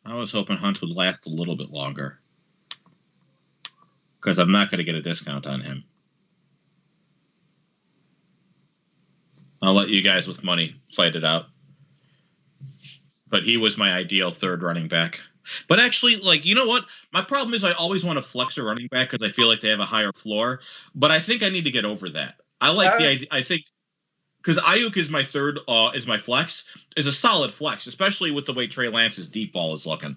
I was hoping Hunt would last a little bit longer. Because I'm not going to get a discount on him. I'll let you guys with money fight it out. But he was my ideal third running back. But actually, like, you know what? My problem is I always want to flex a running back because I feel like they have a higher floor. But I think I need to get over that. I like the idea. I think because Ayuk is my third, is my flex, is a solid flex, especially with the way Trey Lance's deep ball is looking.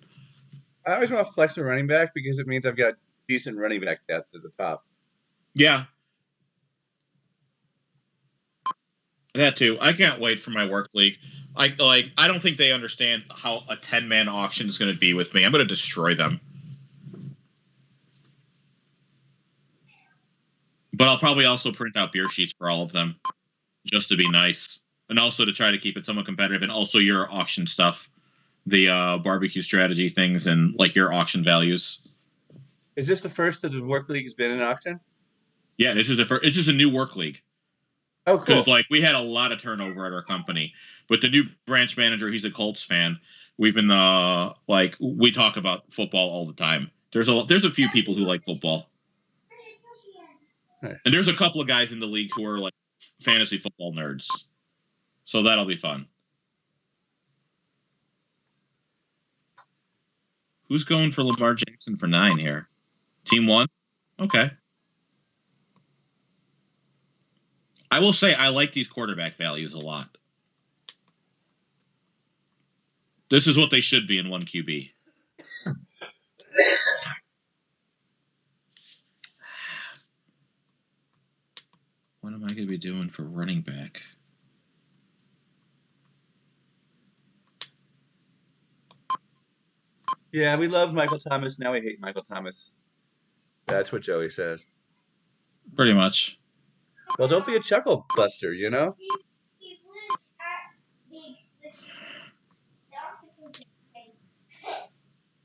I always want to flex a running back because it means I've got decent running back depth at the top. Yeah. That too. I can't wait for my work league. I don't think they understand how a 10-man auction is going to be with me. I'm going to destroy them. But I'll probably also print out beer sheets for all of them just to be nice. And also to try to keep it somewhat competitive. And also your auction stuff, the barbecue strategy things and like your auction values. Is this the first that the work league has been in auction? Yeah, this is a new work league. Oh, cool. Because like we had a lot of turnover at our company. With the new branch manager, he's a Colts fan. We've been like we talk about football all the time. There's a few people who like football. Right. And there's a couple of guys in the league who are like fantasy football nerds. So that'll be fun. Who's going for Lamar Jackson for 9 here? Team 1? Okay. I will say I like these quarterback values a lot. This is what they should be in 1 QB. What am I going to be doing for running back? Yeah, we love Michael Thomas. Now we hate Michael Thomas. That's what Joey says. Pretty much. Well, don't be a chuckle buster, you know?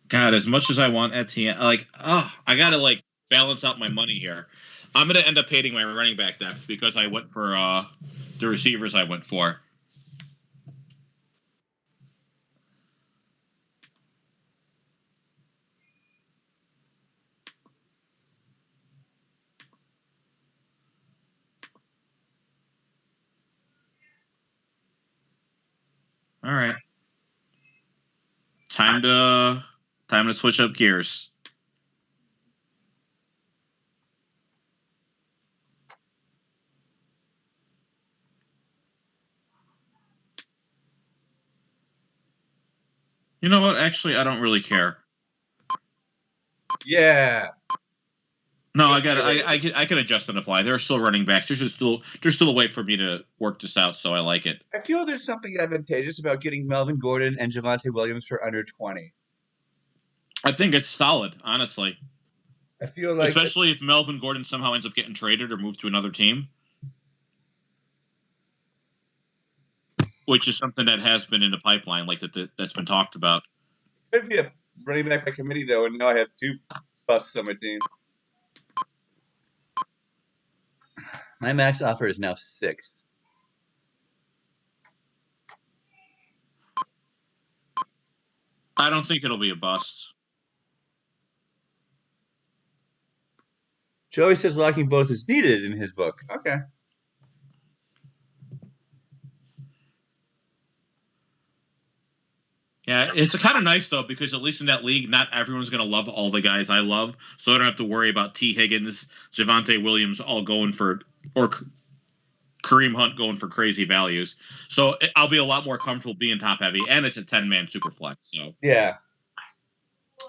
God, as much as I want Etienne, like, I got to like balance out my money here. I'm going to end up hating my running back depth because I went for the receivers I went for. All right. Time to switch up gears. You know what? Actually, I don't really care. Yeah. No, I can adjust on the fly. There are still running backs. There's still a way for me to work this out, so I like it. I feel there's something advantageous about getting Melvin Gordon and Javonte Williams for under 20. I think it's solid, honestly. I feel like, especially if Melvin Gordon somehow ends up getting traded or moved to another team, which is something that has been in the pipeline, like that's been talked about. Could be a running back by committee though, and now I have 2 busts on my team. My max offer is now 6. I don't think it'll be a bust. Joey says locking both is needed in his book. Okay. Yeah, it's kind of nice though because at least in that league, not everyone's gonna love all the guys I love, so I don't have to worry about T. Higgins, Javonte Williams all going for or Kareem Hunt going for crazy values. So I'll be a lot more comfortable being top heavy, and it's a 10-man super flex. So yeah,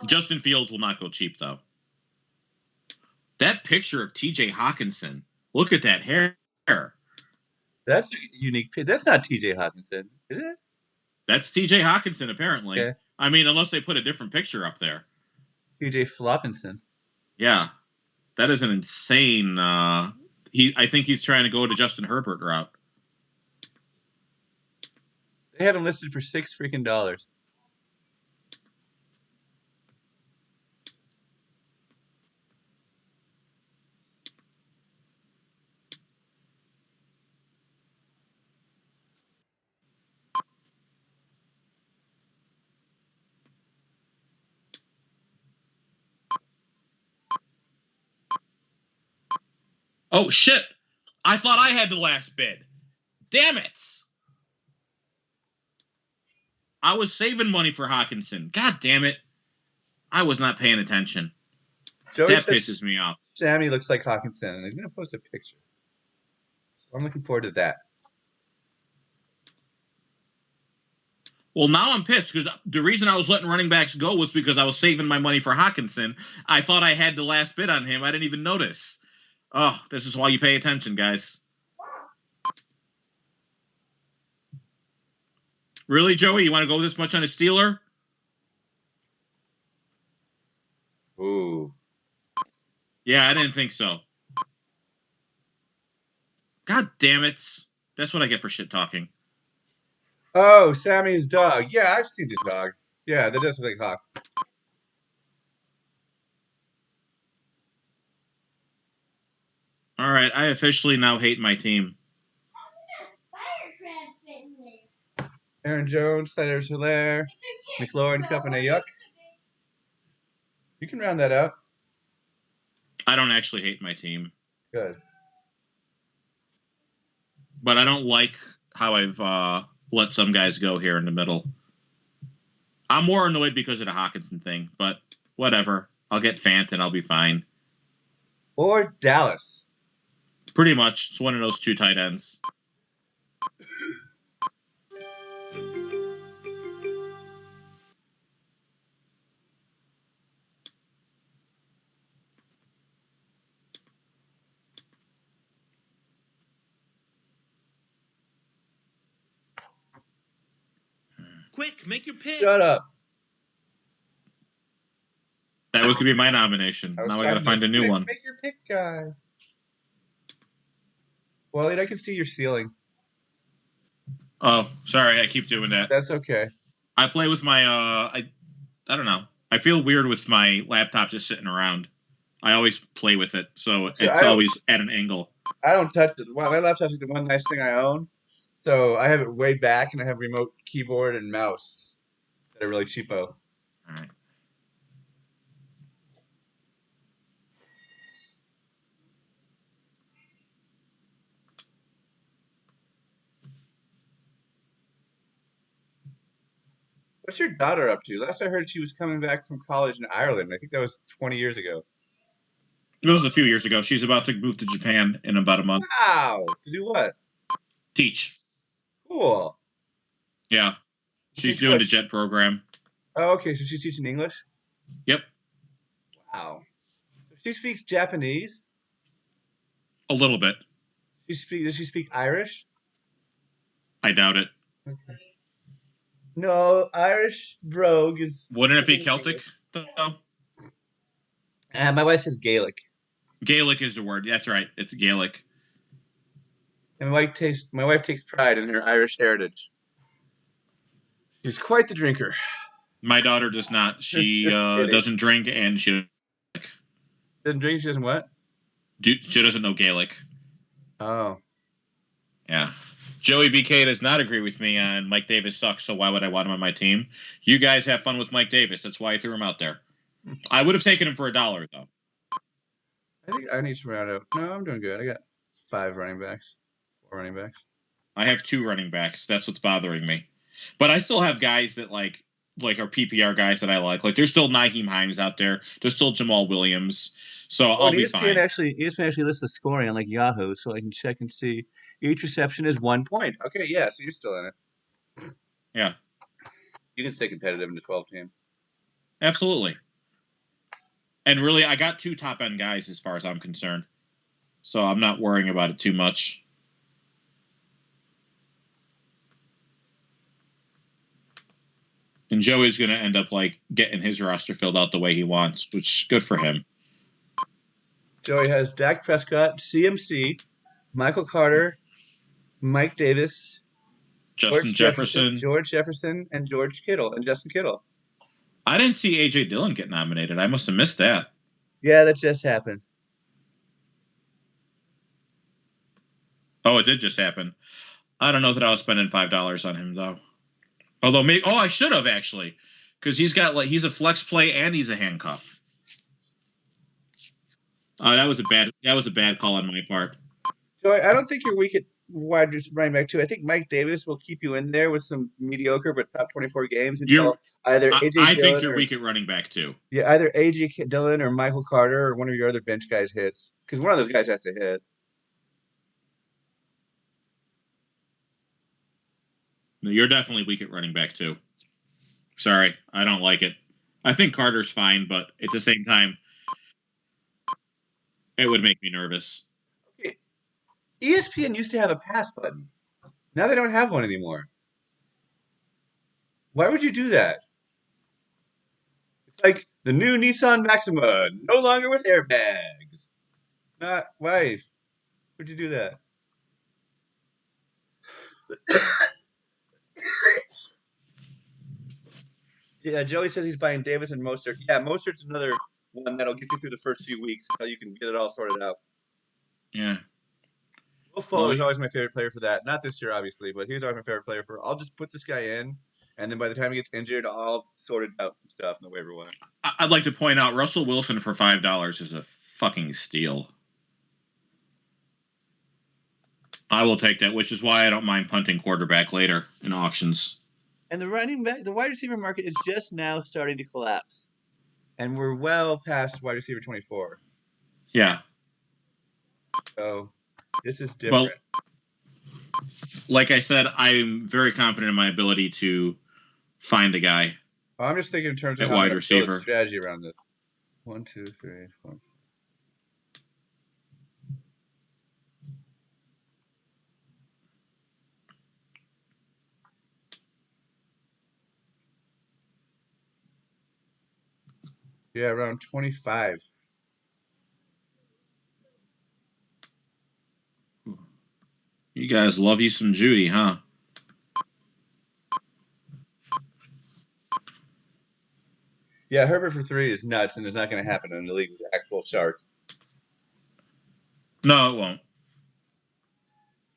Justin Fields will not go cheap though. That picture of T.J. Hawkinson, look at that hair. That's a unique. That's not T.J. Hawkinson, is it? That's T.J. Hawkinson, apparently. Okay. I mean, unless they put a different picture up there. T.J. Floppinson. Yeah, that is an insane. I think he's trying to go to Justin Herbert route. They have him listed for $6 freaking dollars. Oh shit! I thought I had the last bid. Damn it! I was saving money for Hawkinson. God damn it! I was not paying attention. Joey That pisses says me off. Sammy looks like Hawkinson, and he's going to post a picture. So I'm looking forward to that. Well, now I'm pissed because the reason I was letting running backs go was because I was saving my money for Hawkinson. I thought I had the last bid on him. I didn't even notice. Oh, this is why you pay attention, guys. Really, Joey? You want to go this much on a Steeler? Ooh. Yeah, I didn't think so. God damn it. That's what I get for shit talking. Oh, Sammy's dog. Yeah, I've seen his dog. Yeah, that does look like Hawk. All right, I officially now hate my team. Aaron Jones, Tyler Hilaire, McLaurin Cup and a yuck. You can round that out. I don't actually hate my team, Good. but I don't like how I've let some guys go here in the middle. I'm more annoyed because of the Hawkinson thing, but whatever. I'll get Fant and I'll be fine. Or Dallas. Pretty much. It's one of those two tight ends. Quick, make your pick. Shut up. That was going to be my nomination. Now I got to find a new one. Make your pick, guy. Waleed, I can see your ceiling. Oh, sorry. I keep doing that. That's okay. I play with my, I don't know. I feel weird with my laptop just sitting around. I always play with it, so it's always at an angle. I don't touch it. My laptop's like the one nice thing I own. So I have it way back, and I have remote keyboard and mouse that are really cheapo. All right. What's your daughter up to? Last I heard, she was coming back from college in Ireland. I think that was 20 years ago. It was a few years ago. She's about to move to Japan in about a month. Wow! To do what? Teach. Cool. Yeah. She's doing the JET program. Oh, okay. So she's teaching English? Yep. Wow. So she speaks Japanese? A little bit. Does she speak Irish? I doubt it. Okay. No, Irish brogue is... Wouldn't it be Celtic, though? My wife says Gaelic. Gaelic is the word. That's right. It's Gaelic. And my wife takes pride in her Irish heritage. She's quite the drinker. My daughter does not. She doesn't drink, and she doesn't drink. She doesn't what? She doesn't know Gaelic. Oh. Yeah. Joey BK does not agree with me on Mike Davis sucks, so why would I want him on my team? You guys have fun with Mike Davis. That's why I threw him out there. I would have taken him for $1, though. I think I need to round out. No, I'm doing good. I got 4 running backs. I have 2 running backs. That's what's bothering me. But I still have guys that like are PPR guys that I like. Like there's still Nyheim Hines out there. There's still Jamal Williams. So I'll be fine. ESPN actually lists the scoring on like Yahoo, so I can check and see. Each reception is 1 point. Okay, yeah, so you're still in it. Yeah. You can stay competitive in the 12 team. Absolutely. And really, I got 2 top-end guys as far as I'm concerned. So I'm not worrying about it too much. And Joey's going to end up like getting his roster filled out the way he wants, which is good for him. Joey has Dak Prescott, CMC, Michael Carter, Mike Davis, Justin Jefferson. George Jefferson, and George Kittle, and Justin Kittle. I didn't see A.J. Dillon get nominated. I must have missed that. Yeah, that just happened. Oh, it did just happen. I don't know that I was spending $5 on him though. Although maybe I should have actually, because he's a flex play and he's a handcuff. That was a bad call on my part. Joey, I don't think you're weak at wide running back too. I think Mike Davis will keep you in there with some mediocre but top 24 games until either AJ I Dillon think you're weak at running back too. Yeah, either AJ Dillon or Michael Carter or one of your other bench guys hits, because one of those guys has to hit. No, you're definitely weak at running back too. Sorry, I don't like it. I think Carter's fine, but at the same time, it would make me nervous. Okay. ESPN used to have a pass button. Now they don't have one anymore. Why would you do that? It's like the new Nissan Maxima, no longer with airbags. Not why would you do that? Yeah, Joey says he's buying Davis and Mostert. Yeah, Mostert's another one that'll get you through the first few weeks until you can get it all sorted out. Yeah. Will Fuller is always my favorite player for that. Not this year, obviously, but he's always my favorite player for. I'll just put this guy in, and then by the time he gets injured, I'll sort out some stuff in the waiver wire. I'd like to point out Russell Wilson for $5 is a fucking steal. I will take that, which is why I don't mind punting quarterback later in auctions. And the wide receiver market is just now starting to collapse, and we're well past wide receiver 24. Yeah. So this is different. Well, like I said, I'm very confident in my ability to find the guy. I'm just thinking in terms of how wide to receiver build a strategy around this. 1, 2, 3, 4. Yeah, around 25. You guys love you some Judy, huh? Yeah, Herbert for 3 is nuts, and it's not going to happen in the league with actual sharks. No, it won't.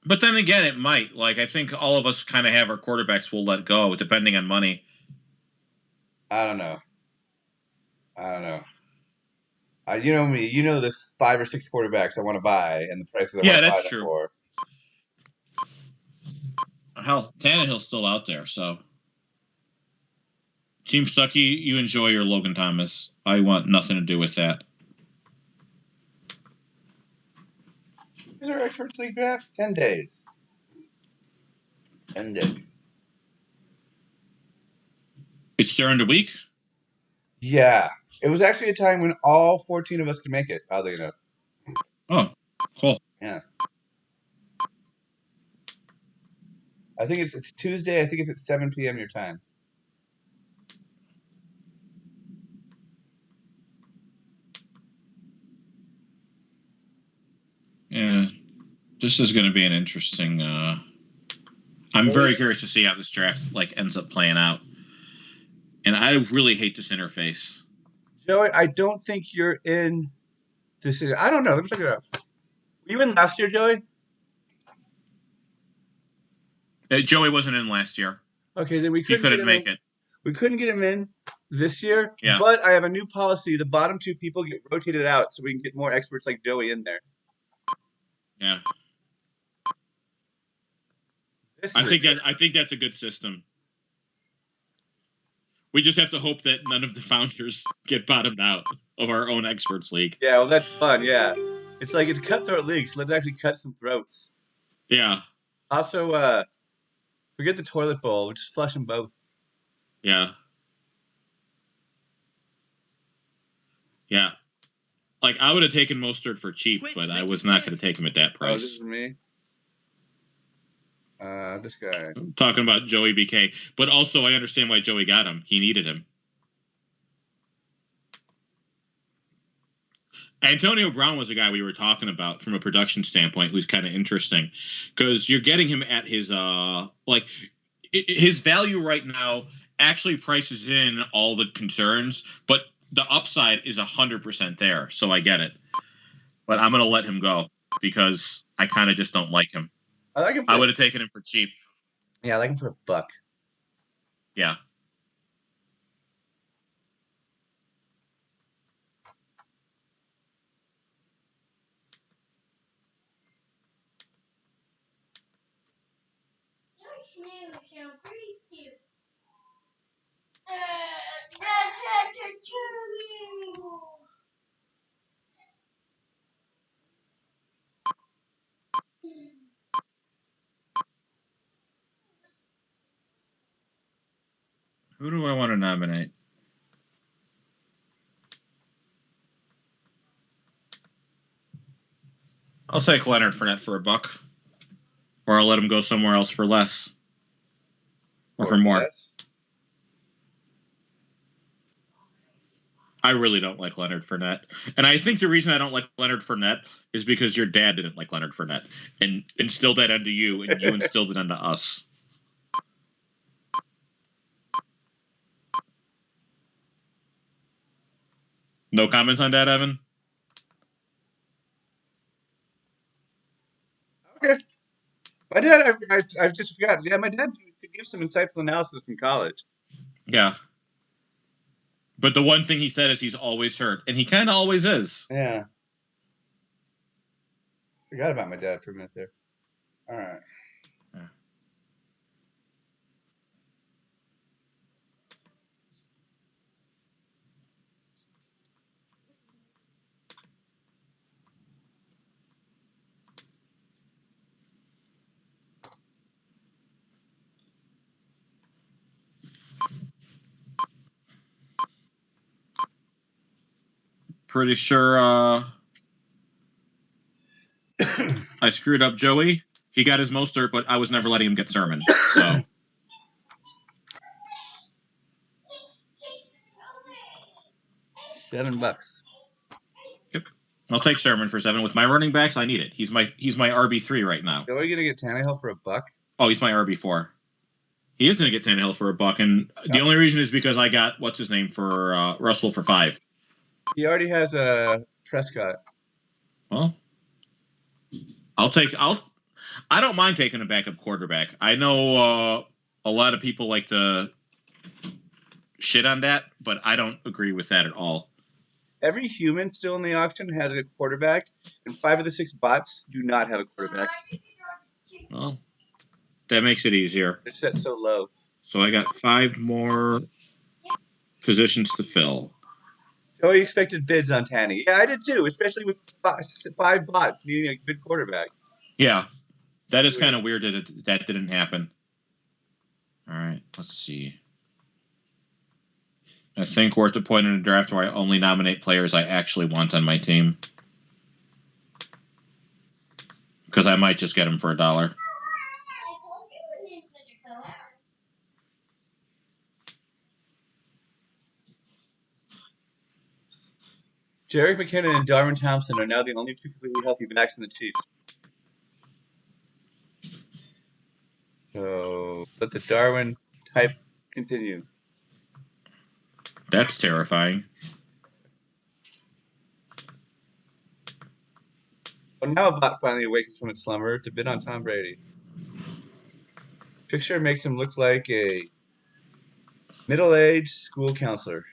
But then again, it might. Like, I think all of us kind of have our quarterbacks we'll let go, depending on money. I don't know. You know me. You know this 5 or 6 quarterbacks I want to buy, and the prices I want to buy them for. Hell, Tannehill's still out there, so. Team Stuckey, you enjoy your Logan Thomas. I want nothing to do with that. Is our experts league draft? 10 days. 10 days. It's during the week? Yeah. It was actually a time when all 14 of us could make it, oddly enough. Oh, cool. Yeah. I think it's Tuesday. I think it's at 7 p.m. your time. Yeah. This is going to be an interesting... I'm very curious to see how this draft ends up playing out. And I really hate this interface. Joey, I don't think you're in this. I don't know. Let me check it out. Were you in last year, Joey? Joey wasn't in last year. Okay, then he couldn't make it. We couldn't get him in this year. Yeah. But I have a new policy. The bottom 2 people get rotated out so we can get more experts like Joey in there. Yeah. I think that's a good system. We just have to hope that none of the founders get bottomed out of our own experts league. Yeah, well, that's fun. Yeah, it's like it's cutthroat league, so let's actually cut some throats. Yeah. Also, forget the toilet bowl. We'll just flush them both. Yeah. Yeah. Like, I would have taken Mostert for cheap, but I was not going to take him at that price. Oh, this is me? This guy. I'm talking about Joey BK. But also, I understand why Joey got him. He needed him. Antonio Brown was a guy we were talking about from a production standpoint who's kind of interesting because you're getting him at his his value right now actually prices in all the concerns, but the upside is 100% there. So I get it, but I'm gonna let him go because I kind of just don't like him. I like him. I would have taken him for cheap. Yeah, I like him for $1. Yeah. Who do I want to nominate? I'll take Leonard Fournette for $1, or I'll let him go somewhere else for less, or for more. Less? I really don't like Leonard Fournette, and I think the reason I don't like Leonard Fournette is because your dad didn't like Leonard Fournette and instilled that into you, and you instilled it into us. No comment on that, Evan? Okay. My dad, I've just forgotten. Yeah, my dad could give some insightful analysis from college. Yeah. But the one thing he said is he's always hurt, and he kind of always is. Yeah. Forgot about my dad for a minute there. All right. Yeah. Pretty sure I screwed up Joey. He got his Mostert, but I was never letting him get Sermon. So $7. yep. I'll take Sermon for 7. With my running backs, I need it. He's my RB3 right now. So are you gonna get Tannehill for $1? Oh, he's my RB4. He is going to get Tannehill for $1, and the only reason is because I got what's his name for Russell for 5. He already has a Prescott. Well, I don't mind taking a backup quarterback. I know a lot of people like to shit on that, but I don't agree with that at all. Every human still in the auction has a quarterback, and 5 of the 6 bots do not have a quarterback. Well, that makes it easier. They're set so low. So I got 5 more positions to fill. Joey expected bids on Tanny. Yeah, I did too, especially with 5 bots needing a good quarterback. Yeah, that is kind of weird that that didn't happen. All right, let's see. I think we're at the point in the draft where I only nominate players I actually want on my team. Because I might just get them for $1. Jerick McKinnon and Darwin Thompson are now the only 2 completely healthy backs in the Chiefs. So let the Darwin type continue. That's terrifying. But now a bot finally awakens from its slumber to bid on Tom Brady. Picture makes him look like a middle-aged school counselor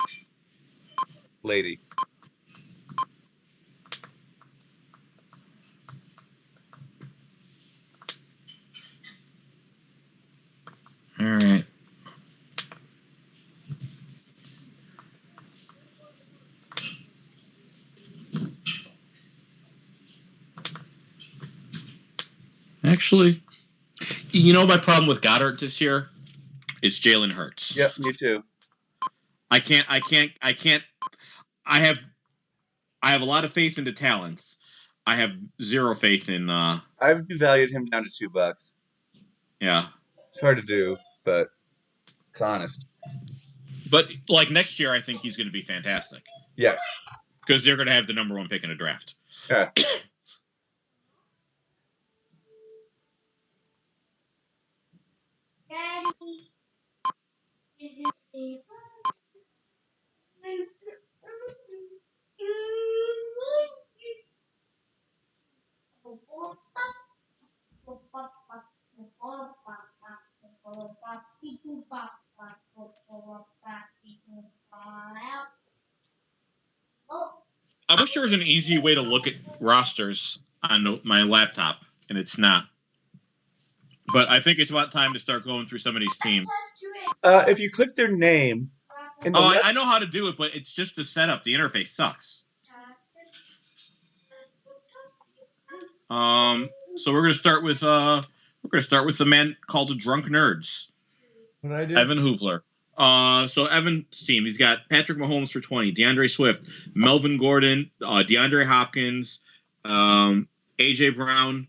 lady. All right. Actually, you know my problem with Goddard this year is Jalen Hurts. Yep, me too. I have a lot of faith in the talents. I have zero faith in I've devalued him down to $2. Yeah. It's hard to do, but it's honest. But like next year I think he's going to be fantastic. Yes. because they're going to have the number 1 pick in a draft. Yeah. I wish there was an easy way to look at rosters on my laptop, and it's not. But I think it's about time to start going through some of these teams. If you click their name in the I know how to do it, but it's just the setup. The interface sucks. So we're gonna start with the man called the Drunk Nerds. What did I do? Evan Hoovler. So Evan's team, he's got Patrick Mahomes for 20, DeAndre Swift, Melvin Gordon, DeAndre Hopkins, AJ Brown,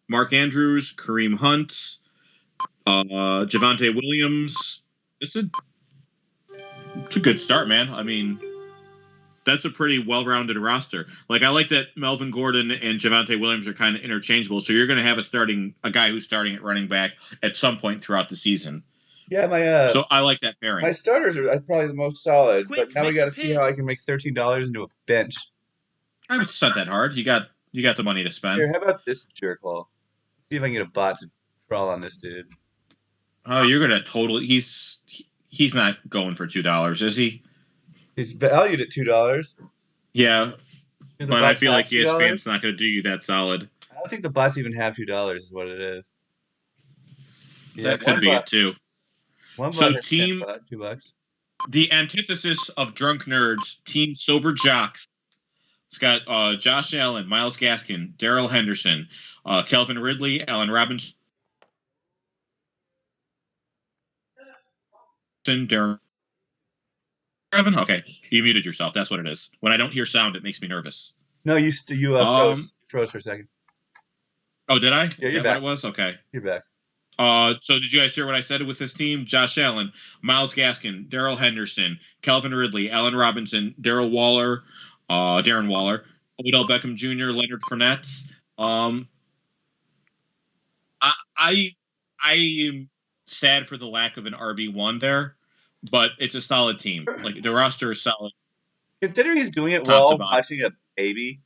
Mark Andrews, Kareem Hunt, Javonte Williams. It's a good start, man. I mean, that's a pretty well-rounded roster. Like, I like that Melvin Gordon and Javonte Williams are kind of interchangeable. So you're going to have a guy who's starting at running back at some point throughout the season. Yeah, so I like that pairing. my starters are probably the most solid, Quick, but now we make got your to see pick. how I can make $13 into a bench. It's not that hard. You got the money to spend. Here, how about this jerkhole? See if I can get a bot to crawl on this dude. Oh, you're gonna totally. He's not going for $2, is he? He's valued at $2. Yeah, Do the but I bots feel have like ESPN's $2? not going to do you that solid. I don't think the bots even have $2. Is what it is. Yeah, That could be it too. One So bot has team, $2. the antithesis of drunk nerds, team sober jocks. It's got Josh Allen, Myles Gaskin, Darrell Henderson, Kelvin Ridley, Allen Robinson, Darren. Evan? Okay, you muted yourself. That's what it is. When I don't hear sound, it makes me nervous. No, you froze for a second. Oh, did I? Yeah, Is you're that back. what it was? Okay. You're back. So did you guys hear what I said with this team? Josh Allen, Myles Gaskin, Darrell Henderson, Kelvin Ridley, Allen Robinson, Darren Waller, Odell Beckham Jr., Leonard Fournette. I am sad for the lack of an RB1 there, but it's a solid team. Like, the roster is solid. Considering he's doing it Top while to bottom. watching a baby,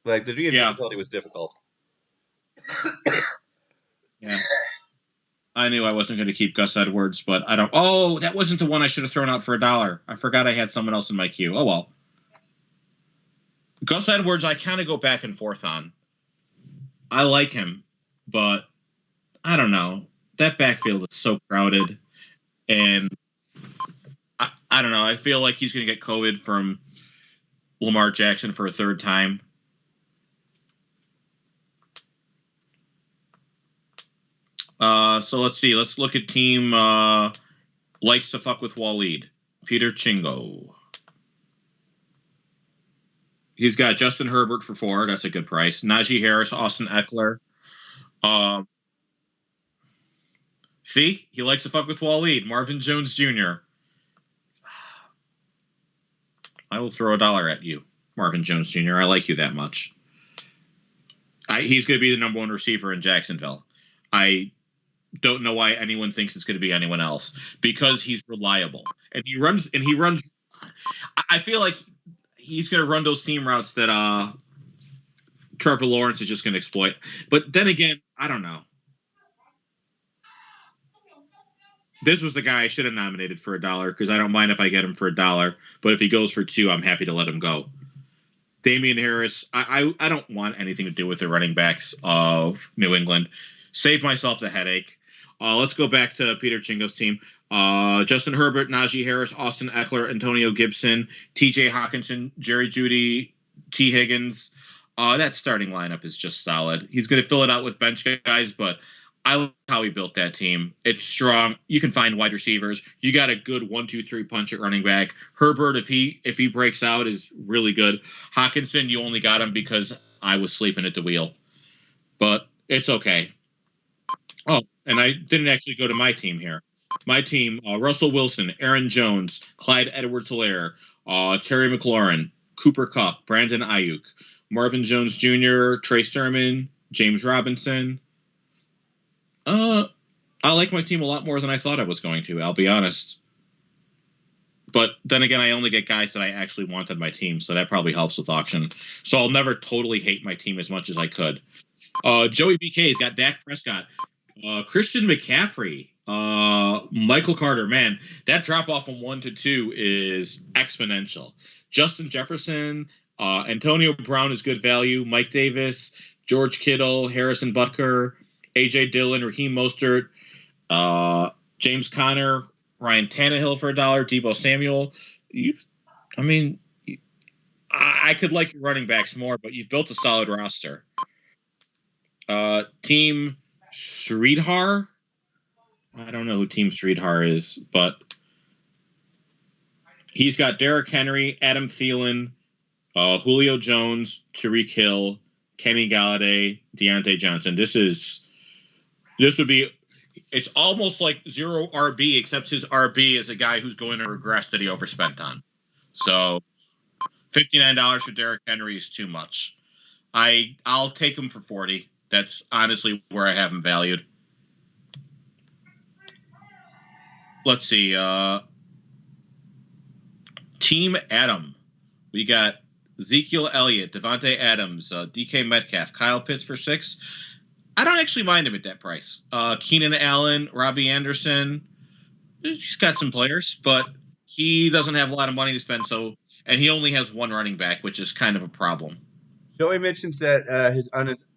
like the degree of difficulty was difficult. Yeah. I knew I wasn't going to keep Gus Edwards, but I don't. Oh, that wasn't the one I should have thrown out for $1. I forgot I had someone else in my queue. Oh, well. Gus Edwards, I kind of go back and forth on. I like him, but I don't know. That backfield is so crowded, and I don't know. I feel like he's going to get COVID from Lamar Jackson for a third time. So let's see. Let's look at team likes to fuck with Waleed. Peter Chingo. He's got Justin Herbert for 4. That's a good price. Najee Harris, Austin Eckler. See? He likes to fuck with Waleed. Marvin Jones Jr. I will throw $1 at you, Marvin Jones Jr. I like you that much. He's going to be the number 1 receiver in Jacksonville. I don't know why anyone thinks it's going to be anyone else, because he's reliable and he runs. I feel like he's going to run those seam routes that Trevor Lawrence is just going to exploit. But then again, I don't know. This was the guy I should have nominated for $1, because I don't mind if I get him for $1, but if he goes for 2, I'm happy to let him go. Damian Harris, I don't want anything to do with the running backs of New England. Save myself the headache. Let's go back to Peter Chingo's team. Justin Herbert, Najee Harris, Austin Eckler, Antonio Gibson, T.J. Hawkinson, Jerry Jeudy, T. Higgins. That starting lineup is just solid. He's going to fill it out with bench guys, but I like how he built that team. It's strong. You can find wide receivers. You got a good 1-2-3 punch at running back. Herbert, if he breaks out, is really good. Hawkinson, you only got him because I was sleeping at the wheel, but it's okay. Oh, and I didn't actually go to my team here. My team: Russell Wilson, Aaron Jones, Clyde Edwards-Helaire, Terry McLaurin, Cooper Kupp, Brandon Ayuk, Marvin Jones Jr., Trey Sermon, James Robinson. I like my team a lot more than I thought I was going to, I'll be honest. But then again, I only get guys that I actually want on my team, so that probably helps with auction. So I'll never totally hate my team as much as I could. Joey BK's got Dak Prescott, Christian McCaffrey, Michael Carter. Man, that drop off from 1 to 2 is exponential. Justin Jefferson, Antonio Brown is good value. Mike Davis, George Kittle, Harrison Butker, AJ Dillon, Raheem Mostert, James Conner, Ryan Tannehill for $1, Deebo Samuel. I could like your running backs more, but you've built a solid roster. Team Sridhar. I don't know who Team Sridhar is, but he's got Derrick Henry, Adam Thielen, Julio Jones, Tyreek Hill, Kenny Galladay, Deontay Johnson. It's almost like zero RB, except his RB is a guy who's going to regress that he overspent on. So $59 for Derrick Henry is too much. I'll take him for 40. That's honestly where I have him valued. Let's see. Team Adam. We got Ezekiel Elliott, Devontae Adams, DK Metcalf, Kyle Pitts for 6. I don't actually mind him at that price. Keenan Allen, Robbie Anderson. He's got some players, but he doesn't have a lot of money to spend. And he only has one running back, which is kind of a problem. Joey mentions that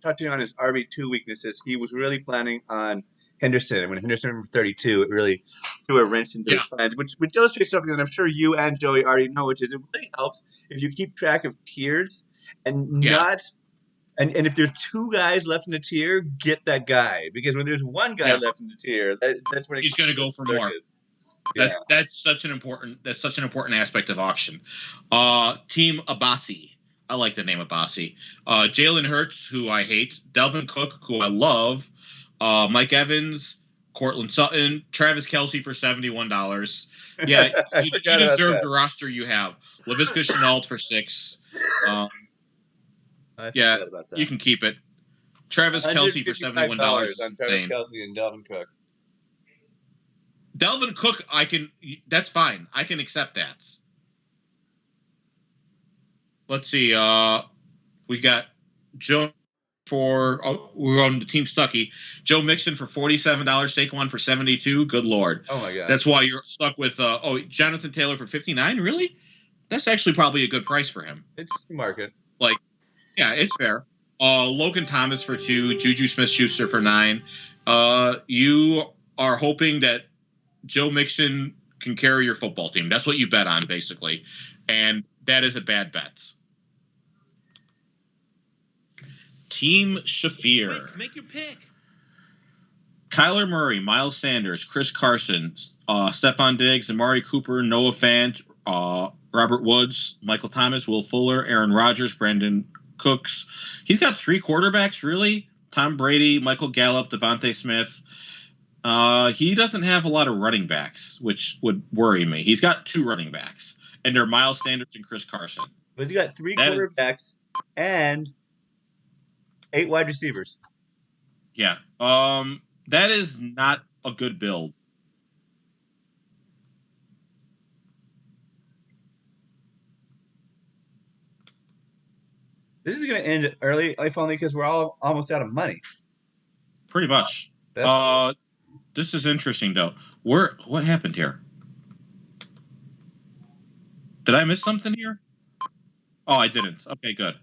touching on his RB2 weaknesses, he was really planning on Henderson. And when Henderson went from 32, it really threw a wrench into his plans, which illustrates something that I'm sure you and Joey already know, which is it really helps if you keep track of tiers and not – and if there's 2 guys left in the tier, get that guy. Because when there's 1 guy left in the tier, that's when he's going to go for more. That's such an important aspect of auction. Team Abassi. I like the name Abassi. Jalen Hurts, who I hate. Delvin Cook, who I love. Mike Evans, Cortland Sutton, Travis Kelce for $71. Yeah, you deserve the roster you have. Laviska Shenault for 6. You can keep it. Travis Kelce for $71 on Travis Kelce and Delvin Cook. Delvin Cook, that's fine. I can accept that. Let's see. We got Joe we're on the Team Stuckey. Joe Mixon for $47, Saquon for $72. Good Lord. Oh my God. That's why you're stuck with Jonathan Taylor for $59. Really? That's actually probably a good price for him. It's market. It's fair. Logan Thomas for 2, Juju Smith-Schuster for 9. You are hoping that Joe Mixon can carry your football team. That's what you bet on, basically. And that is a bad bet. Team Shafir. Quick, make your pick. Kyler Murray, Miles Sanders, Chris Carson, Stephon Diggs, Amari Cooper, Noah Fant, Robert Woods, Michael Thomas, Will Fuller, Aaron Rodgers, Brandon Cooks. He's got 3 quarterbacks, really. Tom Brady, Michael Gallup, Devontae Smith. He doesn't have a lot of running backs, which would worry me. He's got 2 running backs, and they're Miles Sanders and Chris Carson. But he's got 3 quarterbacks and 8 wide receivers. Yeah. That is not a good build. This is going to end early, if only because we're all almost out of money. Pretty much. This is interesting, though. What happened here? Did I miss something here? Oh, I didn't. Okay, good.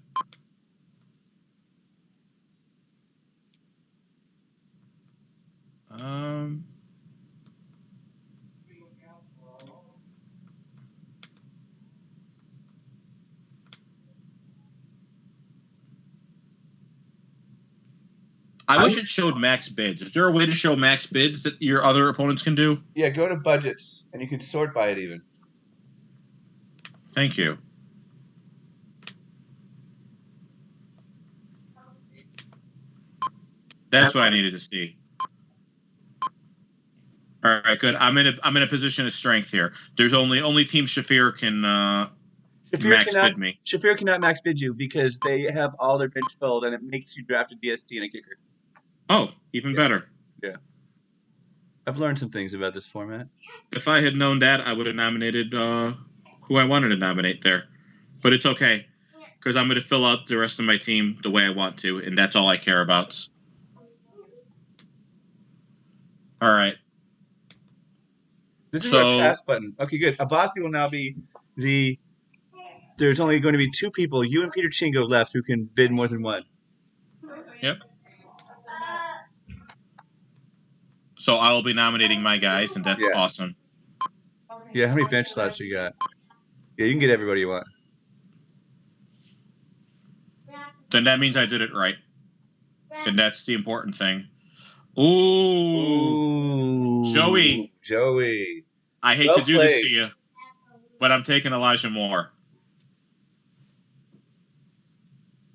I wish it showed max bids. Is there a way to show max bids that your other opponents can do? Yeah, go to budgets, and you can sort by it even. Thank you. That's what I needed to see. All right, good. I'm in a position of strength here. There's only Team Shafir can max bid me. Shafir cannot max bid you because they have all their bench filled, and it makes you draft a DST and a kicker. Oh, even better. Yeah. I've learned some things about this format. If I had known that, I would have nominated who I wanted to nominate there. But it's okay because I'm going to fill out the rest of my team the way I want to, and that's all I care about. All right. This is our pass button. Okay, good. Abasi will now be the. There's only going to be two people, you and Peter Chingo, left who can bid more than one. Yep. So I will be nominating my guys, and that's awesome. Yeah, how many bench slots you got? Yeah, you can get everybody you want. Then that means I did it right. And that's the important thing. Ooh. Joey. I hate to do this to you, but I'm taking Elijah Moore.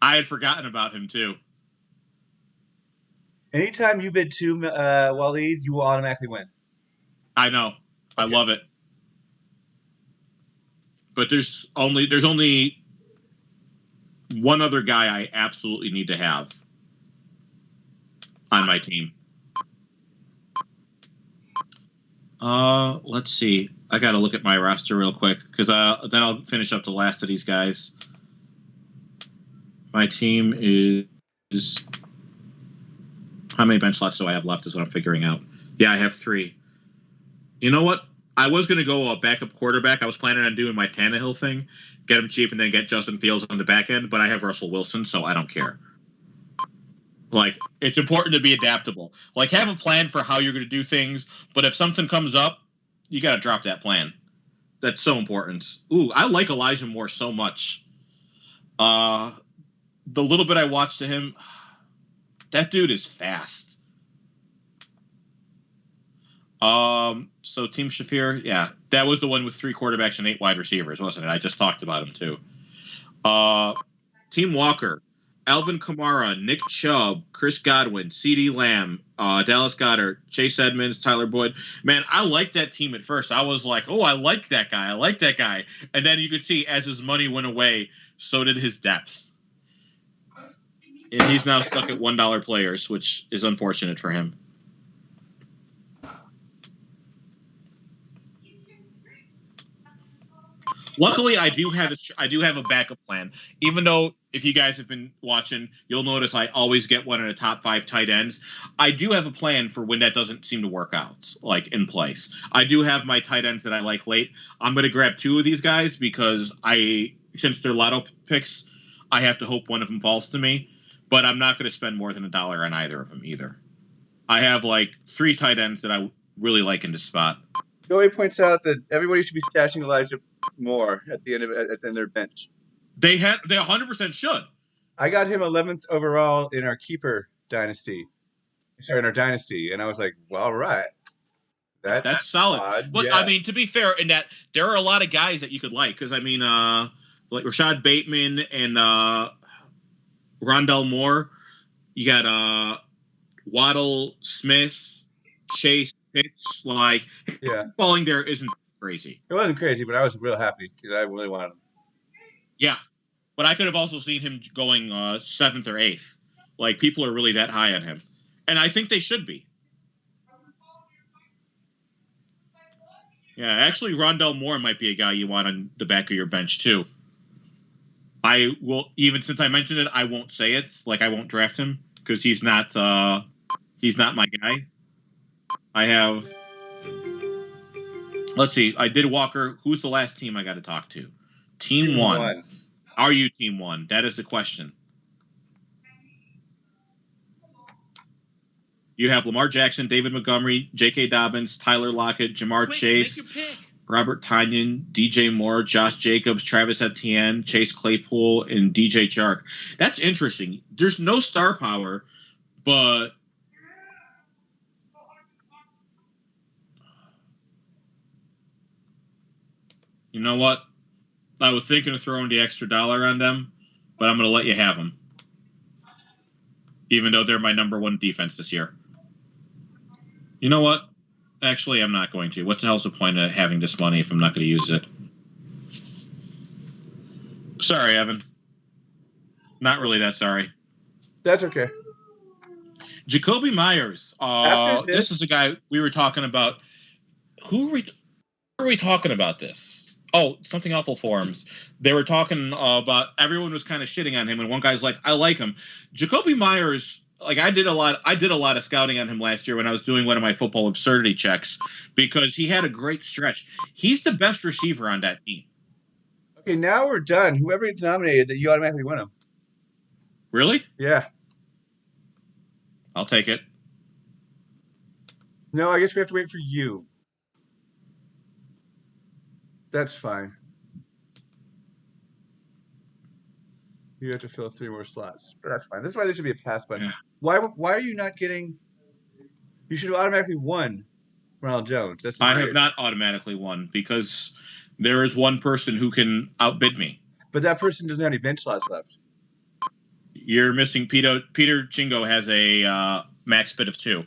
I had forgotten about him, too. Anytime you bid two, Waleed, you will automatically win. I know. Okay. I love it. But there's only one other guy I absolutely need to have on my team. Let's see. I got to look at my roster real quick because then I'll finish up the last of these guys. My team is how many bench slots do I have left is what I'm figuring out. Yeah, I have 3. You know what? I was going to go a backup quarterback. I was planning on doing my Tannehill thing, get him cheap, and then get Justin Fields on the back end, but I have Russell Wilson, so I don't care. Like, it's important to be adaptable. Like, have a plan for how you're going to do things, but if something comes up, you got to drop that plan. That's so important. Ooh, I like Elijah Moore so much. The little bit I watched of him, that dude is fast. So Team Shafir, yeah, that was the one with 3 quarterbacks and 8 wide receivers, wasn't it? I just talked about him too. Team Walker, Alvin Kamara, Nick Chubb, Chris Godwin, CeeDee Lamb, Dallas Goedert, Chase Edmonds, Tyler Boyd. Man, I liked that team at first. I was like, oh, I like that guy. And then you could see as his money went away, so did his depth. And he's now stuck at $1 players, which is unfortunate for him. Luckily, I do have a backup plan. Even though if you guys have been watching, you'll notice I always get one of the top 5 tight ends. I do have a plan for when that doesn't seem to work out, like in place. I do have my tight ends that I like late. I'm going to grab 2 of these guys because since they're lotto picks, I have to hope one of them falls to me. But I'm not going to spend more than $1 on either of them either. I have like 3 tight ends that I really like in this spot. Joey points out that everybody should be stashing Elijah Moore at the end of their bench. They 100% should. I got him 11th overall in our keeper dynasty. Sorry, in our dynasty, and I was like, "Well, all right, that's solid." odd. But yeah. I mean, to be fair, in that there are a lot of guys that you could like because I mean, like Rashad Bateman and Rondell Moore. You got Waddle, Smith, Chase, Pitts. Like, falling there isn't crazy. It wasn't crazy, but I was real happy because I really wanted him. Yeah, but I could have also seen him going 7th or 8th. Like, people are really that high on him, and I think they should be. Yeah, actually, Rondell Moore might be a guy you want on the back of your bench too. I will, even since I mentioned it, I won't say it. Like, I won't draft him because he's not my guy. I have. Let's see. I did Walker. Who's the last team I got to talk to? Team one. Are you Team 1? That is the question. You have Lamar Jackson, David Montgomery, J.K. Dobbins, Tyler Lockett, Jamar Chase, Robert Tonyan, DJ Moore, Josh Jacobs, Travis Etienne, Chase Claypool, and DJ Chark. That's interesting. There's no star power, but you know what? I was thinking of throwing the extra $1 on them, but I'm going to let you have them. Even though they're my number 1 defense this year. You know what? Actually, I'm not going to. What the hell's the point of having this money if I'm not going to use it? Sorry, Evan. Not really that sorry. That's okay. Jacoby Myers. After This is this, the guy we were talking about. Who are we talking about this? Oh, something awful forums. They were talking about everyone was kind of shitting on him, and one guy's like, "I like him." Jacoby Myers. Like I did a lot of scouting on him last year when I was doing one of my football absurdity checks because he had a great stretch. He's the best receiver on that team. okay, now we're done. Whoever you nominated, that you automatically win them. Really? Yeah. I'll take it. No, I guess we have to wait for you. That's fine. You have to fill 3 more slots. But that's fine. That's why there should be a pass button. Yeah. Why are you not getting? You should have automatically won Ronald Jones. That's I have weird. not automatically won because there is one person who can outbid me. But that person doesn't have any bench slots left. You're missing Peter Chingo has a max bid of 2.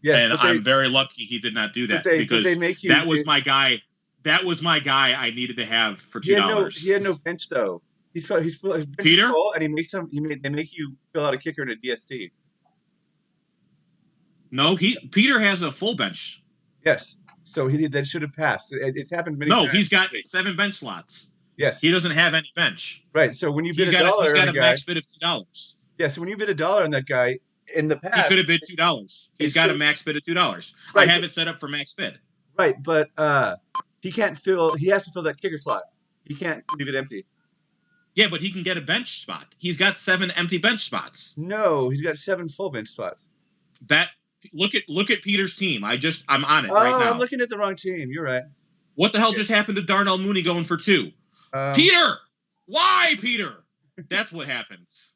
Yes, And but I'm very lucky he did not do that but they because make you. that was my guy. That was my guy I needed to have for $2. He had no bench though. His bench is Peter? full, and they make you fill out a kicker and a DST. No, Peter has a full bench. Yes, so that should have passed. It's happened many times. No, he's got 7 bench slots. Yes, he doesn't have any bench. Right. So when you bid he's $1 got on a guy, max bid of $2. Yeah. So when you bid $1 on that guy in the past, he could have bid $2. He's got a max bid of $2. Right, I have it set up for max bid. Right, but he can't fill. He has to fill that kicker slot. He can't leave it empty. Yeah, but he can get a bench spot. He's got 7 empty bench spots. No, he's got 7 full bench spots. Look at Peter's team. I'm on it right now. I'm looking at the wrong team. You're right. What the hell just happened to Darnell Mooney going for 2? Peter! Why, Peter? That's what happens.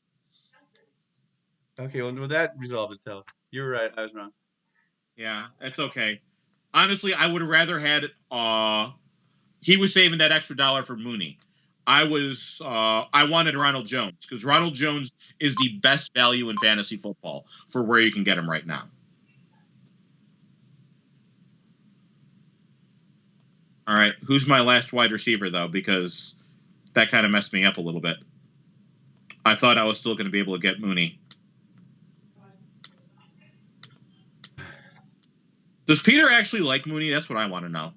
Okay, well, that resolved itself. You were right. I was wrong. Yeah, that's okay. Honestly, I would have rather had he was saving that extra dollar for Mooney. I wanted Ronald Jones because Ronald Jones is the best value in fantasy football for where you can get him right now. All right, who's my last wide receiver though? Because that kind of messed me up a little bit. I thought I was still going to be able to get Mooney. Does Peter actually like Mooney? That's what I want to know.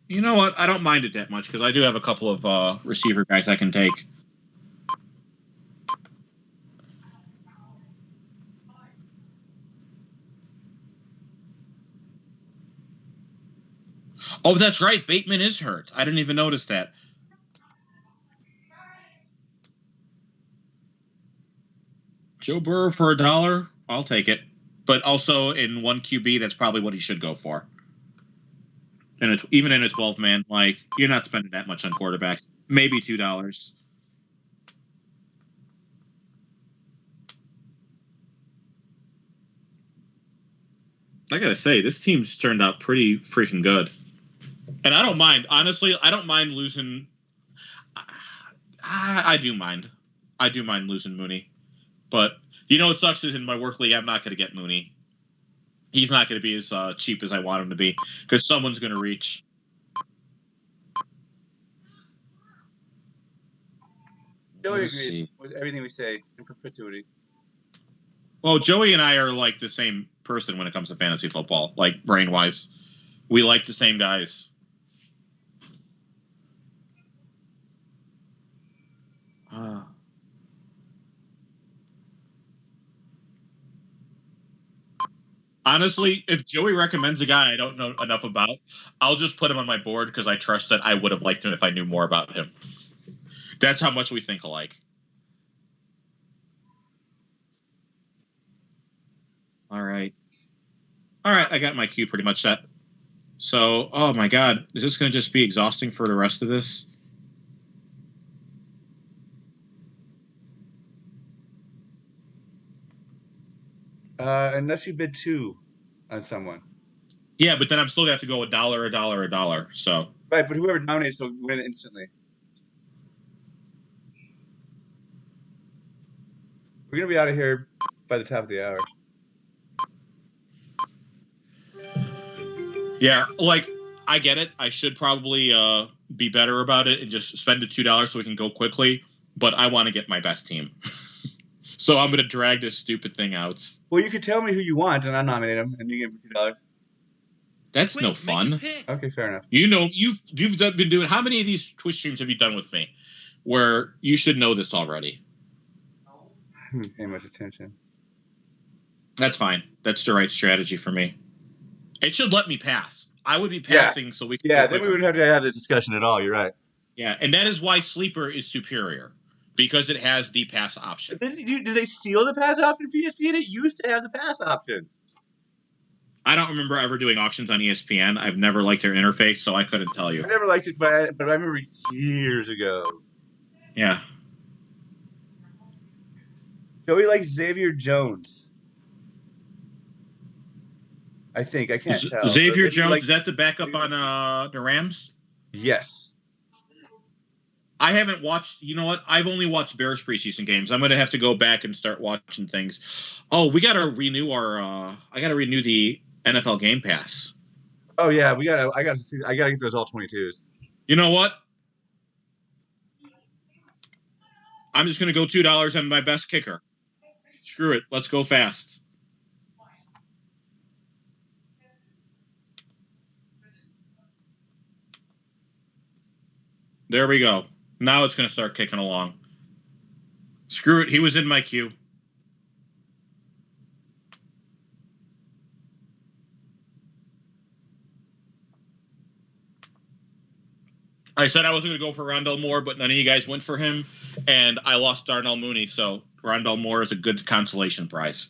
You know what? I don't mind it that much because I do have a couple of receiver guys I can take. Oh, that's right. Bateman is hurt. I didn't even notice that. Joe Burrow for $1, I'll take it. But also in 1 QB, that's probably what he should go for. And even in a 12-man, like you're not spending that much on quarterbacks. Maybe $2. I gotta say, this team's turned out pretty freaking good. And I don't mind. Honestly, I don't mind losing. I do mind. I do mind losing Mooney. But you know what sucks is in my work league, I'm not going to get Mooney. He's not going to be as cheap as I want him to be because someone's going to reach. Joey agrees with everything we say in perpetuity. Well, Joey and I are like the same person when it comes to fantasy football, like brain-wise. We like the same guys. Honestly, if Joey recommends a guy I don't know enough about, I'll just put him on my board because I trust that I would have liked him if I knew more about him. That's how much we think alike. All right. I got my queue pretty much set. So, oh my God, is this going to just be exhausting for the rest of this? Unless you bid 2 on someone. Yeah, but then I'm still going to have to go a dollar, a dollar, a dollar. So, Right, but whoever nominates will win instantly. We're gonna be out of here by the top of the hour. yeah, like I get it. I should probably be better about it and just spend the $2 so we can go quickly. But I want to get my best team, so I'm going to drag this stupid thing out. Well, you could tell me who you want, and I'll nominate him, and you give him $2. That's Quick, no make your fun. pick. Okay, fair enough. You know, you've been doing how many of these Twitch streams have you done with me, where you should know this already? I didn't pay much attention. That's fine. That's the right strategy for me. It should let me pass. I would be passing so we can Yeah, go then we quicker. wouldn't have to have this discussion at all. You're right. Yeah, and that is why Sleeper is superior because it has the pass option. Did they steal the pass option for ESPN? It used to have the pass option. I don't remember ever doing auctions on ESPN. I've never liked their interface, so I couldn't tell you. I never liked it, but I remember years ago. Yeah. Joey likes Xavier Jones. I think I can't tell. Xavier Maybe he Jones, likes- is that the backup on the Rams? Yes. I haven't watched. You know what? I've only watched Bears preseason games. I'm gonna have to go back and start watching things. Oh, we gotta renew our. I gotta renew the NFL Game Pass. Oh yeah, I gotta see. I gotta get those all 22s. You know what? I'm just gonna go $2 on my best kicker. Screw it. Let's go fast. There we go. Now it's gonna start kicking along. Screw it. He was in my queue. I said I wasn't going to go for Rondell Moore, but none of you guys went for him, and I lost Darnell Mooney, so Rondell Moore is a good consolation prize.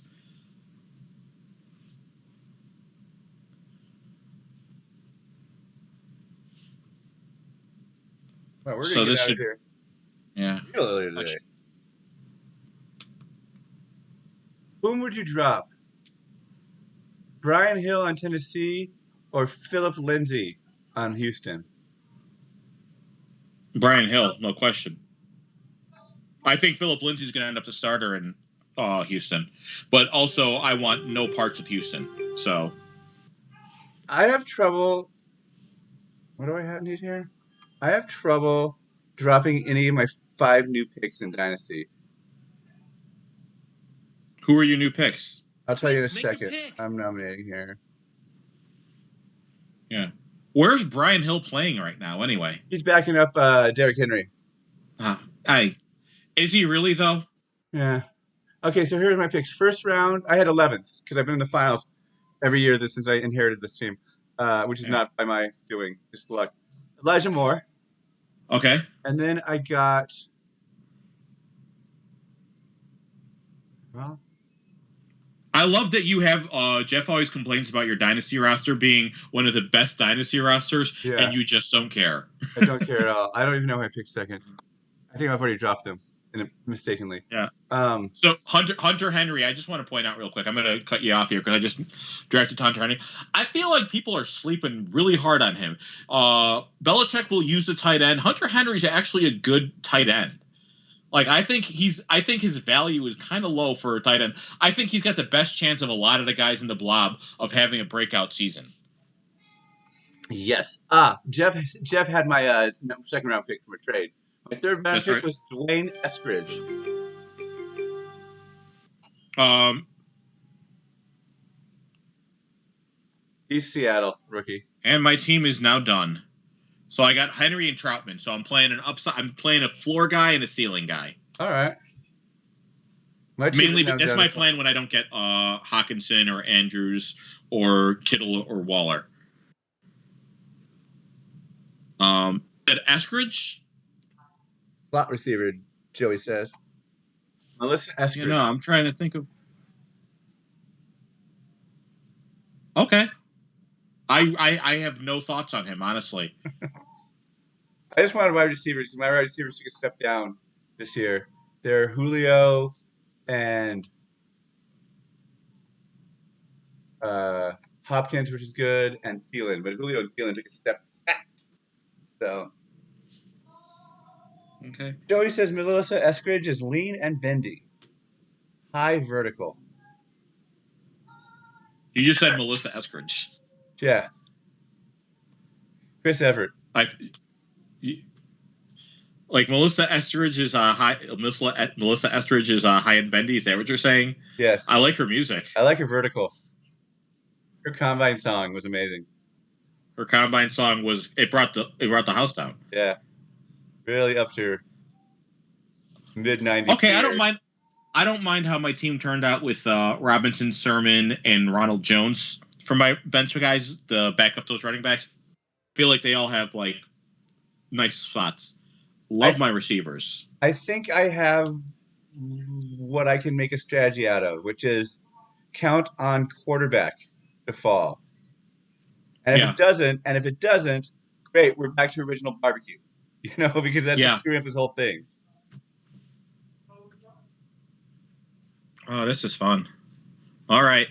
Well, we're gonna get out of here. Yeah. Earlier today. Whom would you drop? Brian Hill on Tennessee or Philip Lindsay on Houston? Brian Hill, no question. I think Philip Lindsay's going to end up the starter in Houston, but also I want no parts of Houston. So I have trouble. What do I need here? I have trouble dropping any of my 5 new picks in Dynasty. Who are your new picks? I'll tell you in a Make your second. pick. I'm nominating here. Yeah. Where's Brian Hill playing right now, anyway? He's backing up Derrick Henry. Is he really, though? Yeah. Okay, so here's my picks. First round, I had 11th because I've been in the finals every year since I inherited this team, which is not by my doing, just luck. Elijah Moore. Okay. And then I got. Well, I love that you have Jeff always complains about your dynasty roster being one of the best dynasty rosters, and you just don't care. I don't care at all. I don't even know who I picked second. I think I've already dropped them mistakenly. Yeah. So Hunter Henry, I just want to point out real quick. I'm going to cut you off here because I just drafted Hunter Henry. I feel like people are sleeping really hard on him. Belichick will use the tight end. Hunter Henry's actually a good tight end. Like I think his value is kind of low for a tight end. I think he's got the best chance of a lot of the guys in the blob of having a breakout season. Yes. Jeff had my second round pick from a trade. My third round pick was Dwayne Eskridge. He's Seattle rookie. And my team is now done. So I got Henry and Troutman. So I'm playing I'm playing a floor guy and a ceiling guy. All right. Mainly, that's my plan when I don't get Hawkinson or Andrews or Kittle or Waller. At Eskridge? Slot receiver, Joey says. Melissa Eskridge. You know, I'm trying to think of. Okay. I have no thoughts on him, honestly. I just wanted wide receivers because my wide receivers took a step down this year. They're Julio and Hopkins, which is good, and Thielen. But Julio and Thielen took a step back. So Okay. Joey says Melissa Eskridge is lean and bendy, high vertical. You just said Melissa Eskridge. Yeah. Chris Everett. I like Melissa Estridge is high. Melissa Estridge is high and bendy. Is that what you're saying? Yes. I like her music. I like her vertical. Her combine song was amazing. Her combine song was it brought the house down. Yeah. Really up to mid 90s. Okay, I don't mind how my team turned out with Robinson, Sermon, and Ronald Jones for my bench guys to back up those running backs. I feel like they all have like nice spots. Love my receivers. I think I have what I can make a strategy out of, which is count on quarterback to fall. And if it doesn't, great, we're back to original barbecue. Because that's what's screwing up this whole thing. Oh, this is fun. All right.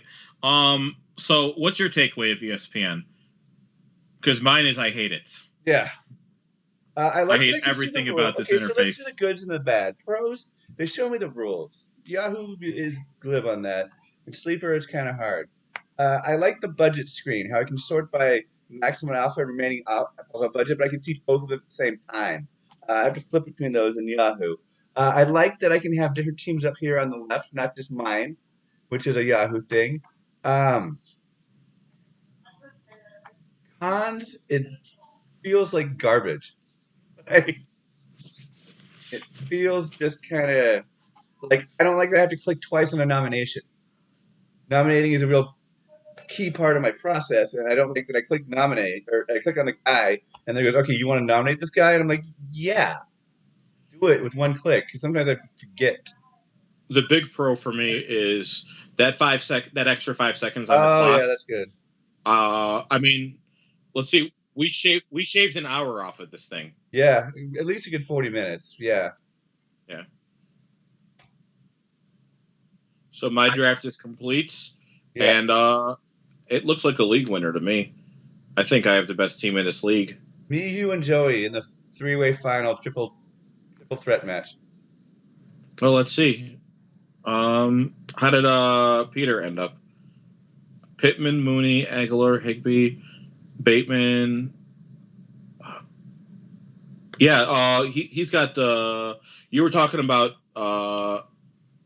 So what's your takeaway of ESPN? Because mine is I hate it. Yeah. I hate everything about this interface. So let's do the goods and the bad. Pros, they show me the rules. Yahoo is glib on that. And Sleeper is kind of hard. I like the budget screen, how I can sort by maximum alpha and remaining of a budget, but I can see both of them at the same time. I have to flip between those in Yahoo. I like that I can have different teams up here on the left, not just mine, which is a Yahoo thing. Cons, it feels like garbage. It feels just kind of like I don't like that I have to click twice on a nomination. Nominating is a real key part of my process, and I don't think that I click nominate or I click on the guy and they go, "Okay, you want to nominate this guy?" And I'm like, "Yeah, do it with one click." Because sometimes I forget. The big pro for me is that that extra 5 seconds on the clock. Oh yeah, that's good. I mean, let's see. We shaved an hour off of this thing. Yeah, at least a good 40 minutes. Yeah. Yeah. So my draft is complete, and it looks like a league winner to me. I think I have the best team in this league. Me, you, and Joey in the 3-way final triple threat match. Well, let's see. How did Peter end up? Pittman, Mooney, Aguilar, Higbee, Bateman. Yeah, he's got the. You were talking about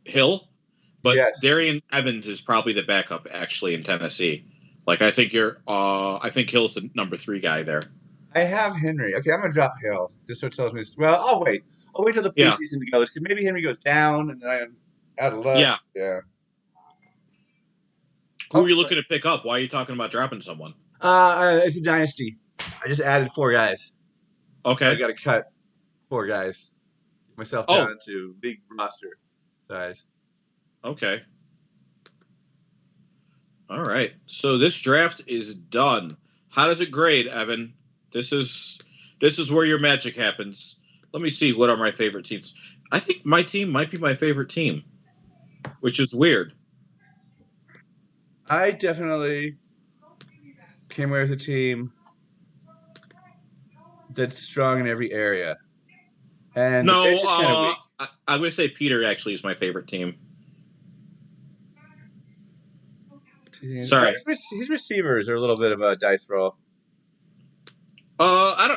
Hill, but yes. Darian Evans is probably the backup actually in Tennessee. Like I think Hill's the number 3 guy there. I have Henry. Okay, I'm gonna drop Hill. Just so it tells me. Well, I'll wait. I'll wait till the preseason goes because maybe Henry goes down and then I'm out of luck. Yeah. Who are you looking to pick up? Why are you talking about dropping someone? It's a dynasty. I just added 4 guys. Okay. So I got to cut 4 guys. Get myself down to big roster size. Okay. All right. So this draft is done. How does it grade, Evan? This is where your magic happens. Let me see. What are my favorite teams? I think my team might be my favorite team, which is weird. I definitely came away with a team that's strong in every area. And no, the bench is kind of weak. I'm going to say Peter actually is my favorite team. Sorry. His receivers are a little bit of a dice roll.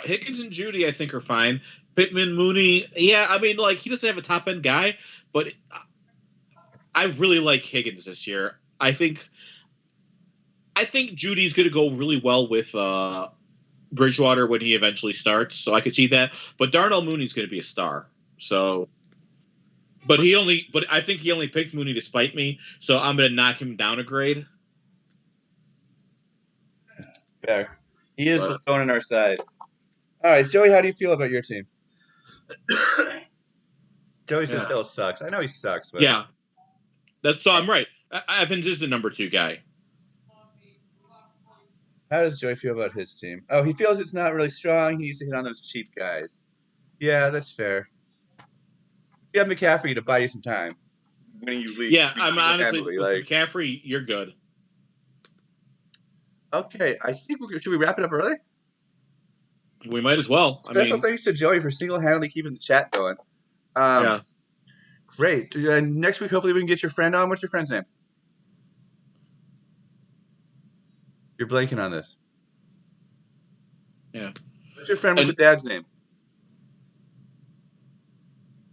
Higgins and Judy, I think, are fine. Pittman, Mooney, yeah, I mean, like, he doesn't have a top-end guy, but I really like Higgins this year. I think Judy's going to go really well with Bridgewater when he eventually starts, so I could see that. But Darnell Mooney's going to be a star. So, but I think he only picked Mooney to spite me, so I'm going to knock him down a grade. Fair. He is the thorn in our side. All right, Joey, how do you feel about your team? Joey says Hill sucks. I know he sucks, but yeah, I'm right. Evans is the number 2 guy. How does Joey feel about his team? Oh, he feels it's not really strong. He needs to hit on those cheap guys. Yeah, that's fair. You have McCaffrey to buy you some time. Winning you league Yeah, I'm honestly single-handedly. with Like, McCaffrey, you're good. okay, I think should we wrap it up early? We might as well. Special thanks to Joey for single-handedly keeping the chat going. Yeah. Great. Next week, hopefully, we can get your friend on. What's your friend's name? You're blanking on this. Yeah. What's your friend with the dad's name?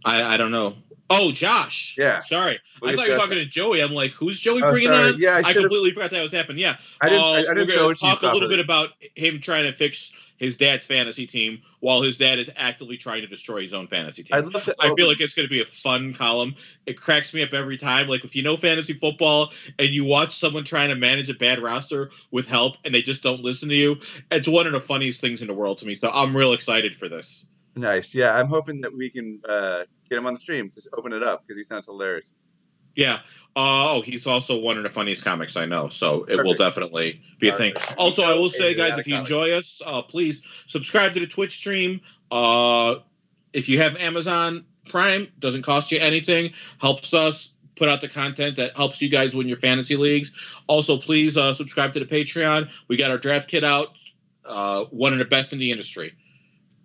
I don't know. Oh, Josh. Yeah. Sorry. We'll I get thought you were Josh talking to Joey. I'm like, who's Joey Oh, bringing sorry. on? Yeah, I completely forgot that was happening. Yeah. I didn't We're throw going it to to you talk a little properly. bit about him trying to fix his dad's fantasy team while his dad is actively trying to destroy his own fantasy team. I'd love to I feel like it's going to be a fun column. It cracks me up every time. Like, if you know fantasy football and you watch someone trying to manage a bad roster with help and they just don't listen to you, it's one of the funniest things in the world to me. So I'm real excited for this. Nice. Yeah, I'm hoping that we can get him on the stream. Just open it up because he sounds hilarious. Yeah. He's also one of the funniest comics I know, so it will definitely be a thing. Also, I will say, guys, if you enjoy us, please subscribe to the Twitch stream. If you have Amazon Prime, doesn't cost you anything, helps us put out the content that helps you guys win your fantasy leagues. Also, please subscribe to the Patreon. We got our draft kit out, one of the best in the industry.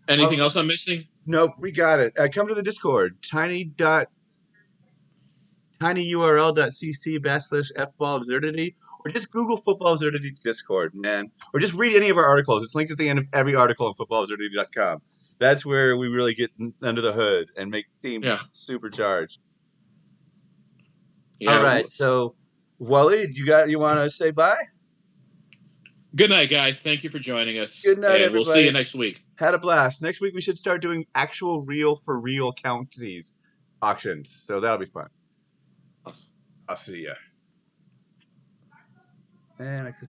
Anything else I'm missing? Nope, we got it. Come to the Discord, tinyurl.cc/fballabsurdity, or just Google Football Absurdity Discord, man. Or just read any of our articles. It's linked at the end of every article on footballabsurdity.com. That's where we really get under the hood and make teams supercharged. Yeah. All right, so Waleed, you want to say bye? Good night, guys. Thank you for joining us. Good night, everybody. We'll see you next week. Had a blast. Next week we should start doing actual real counties auctions, so that'll be fun. Awesome. I'll see ya. Man, I could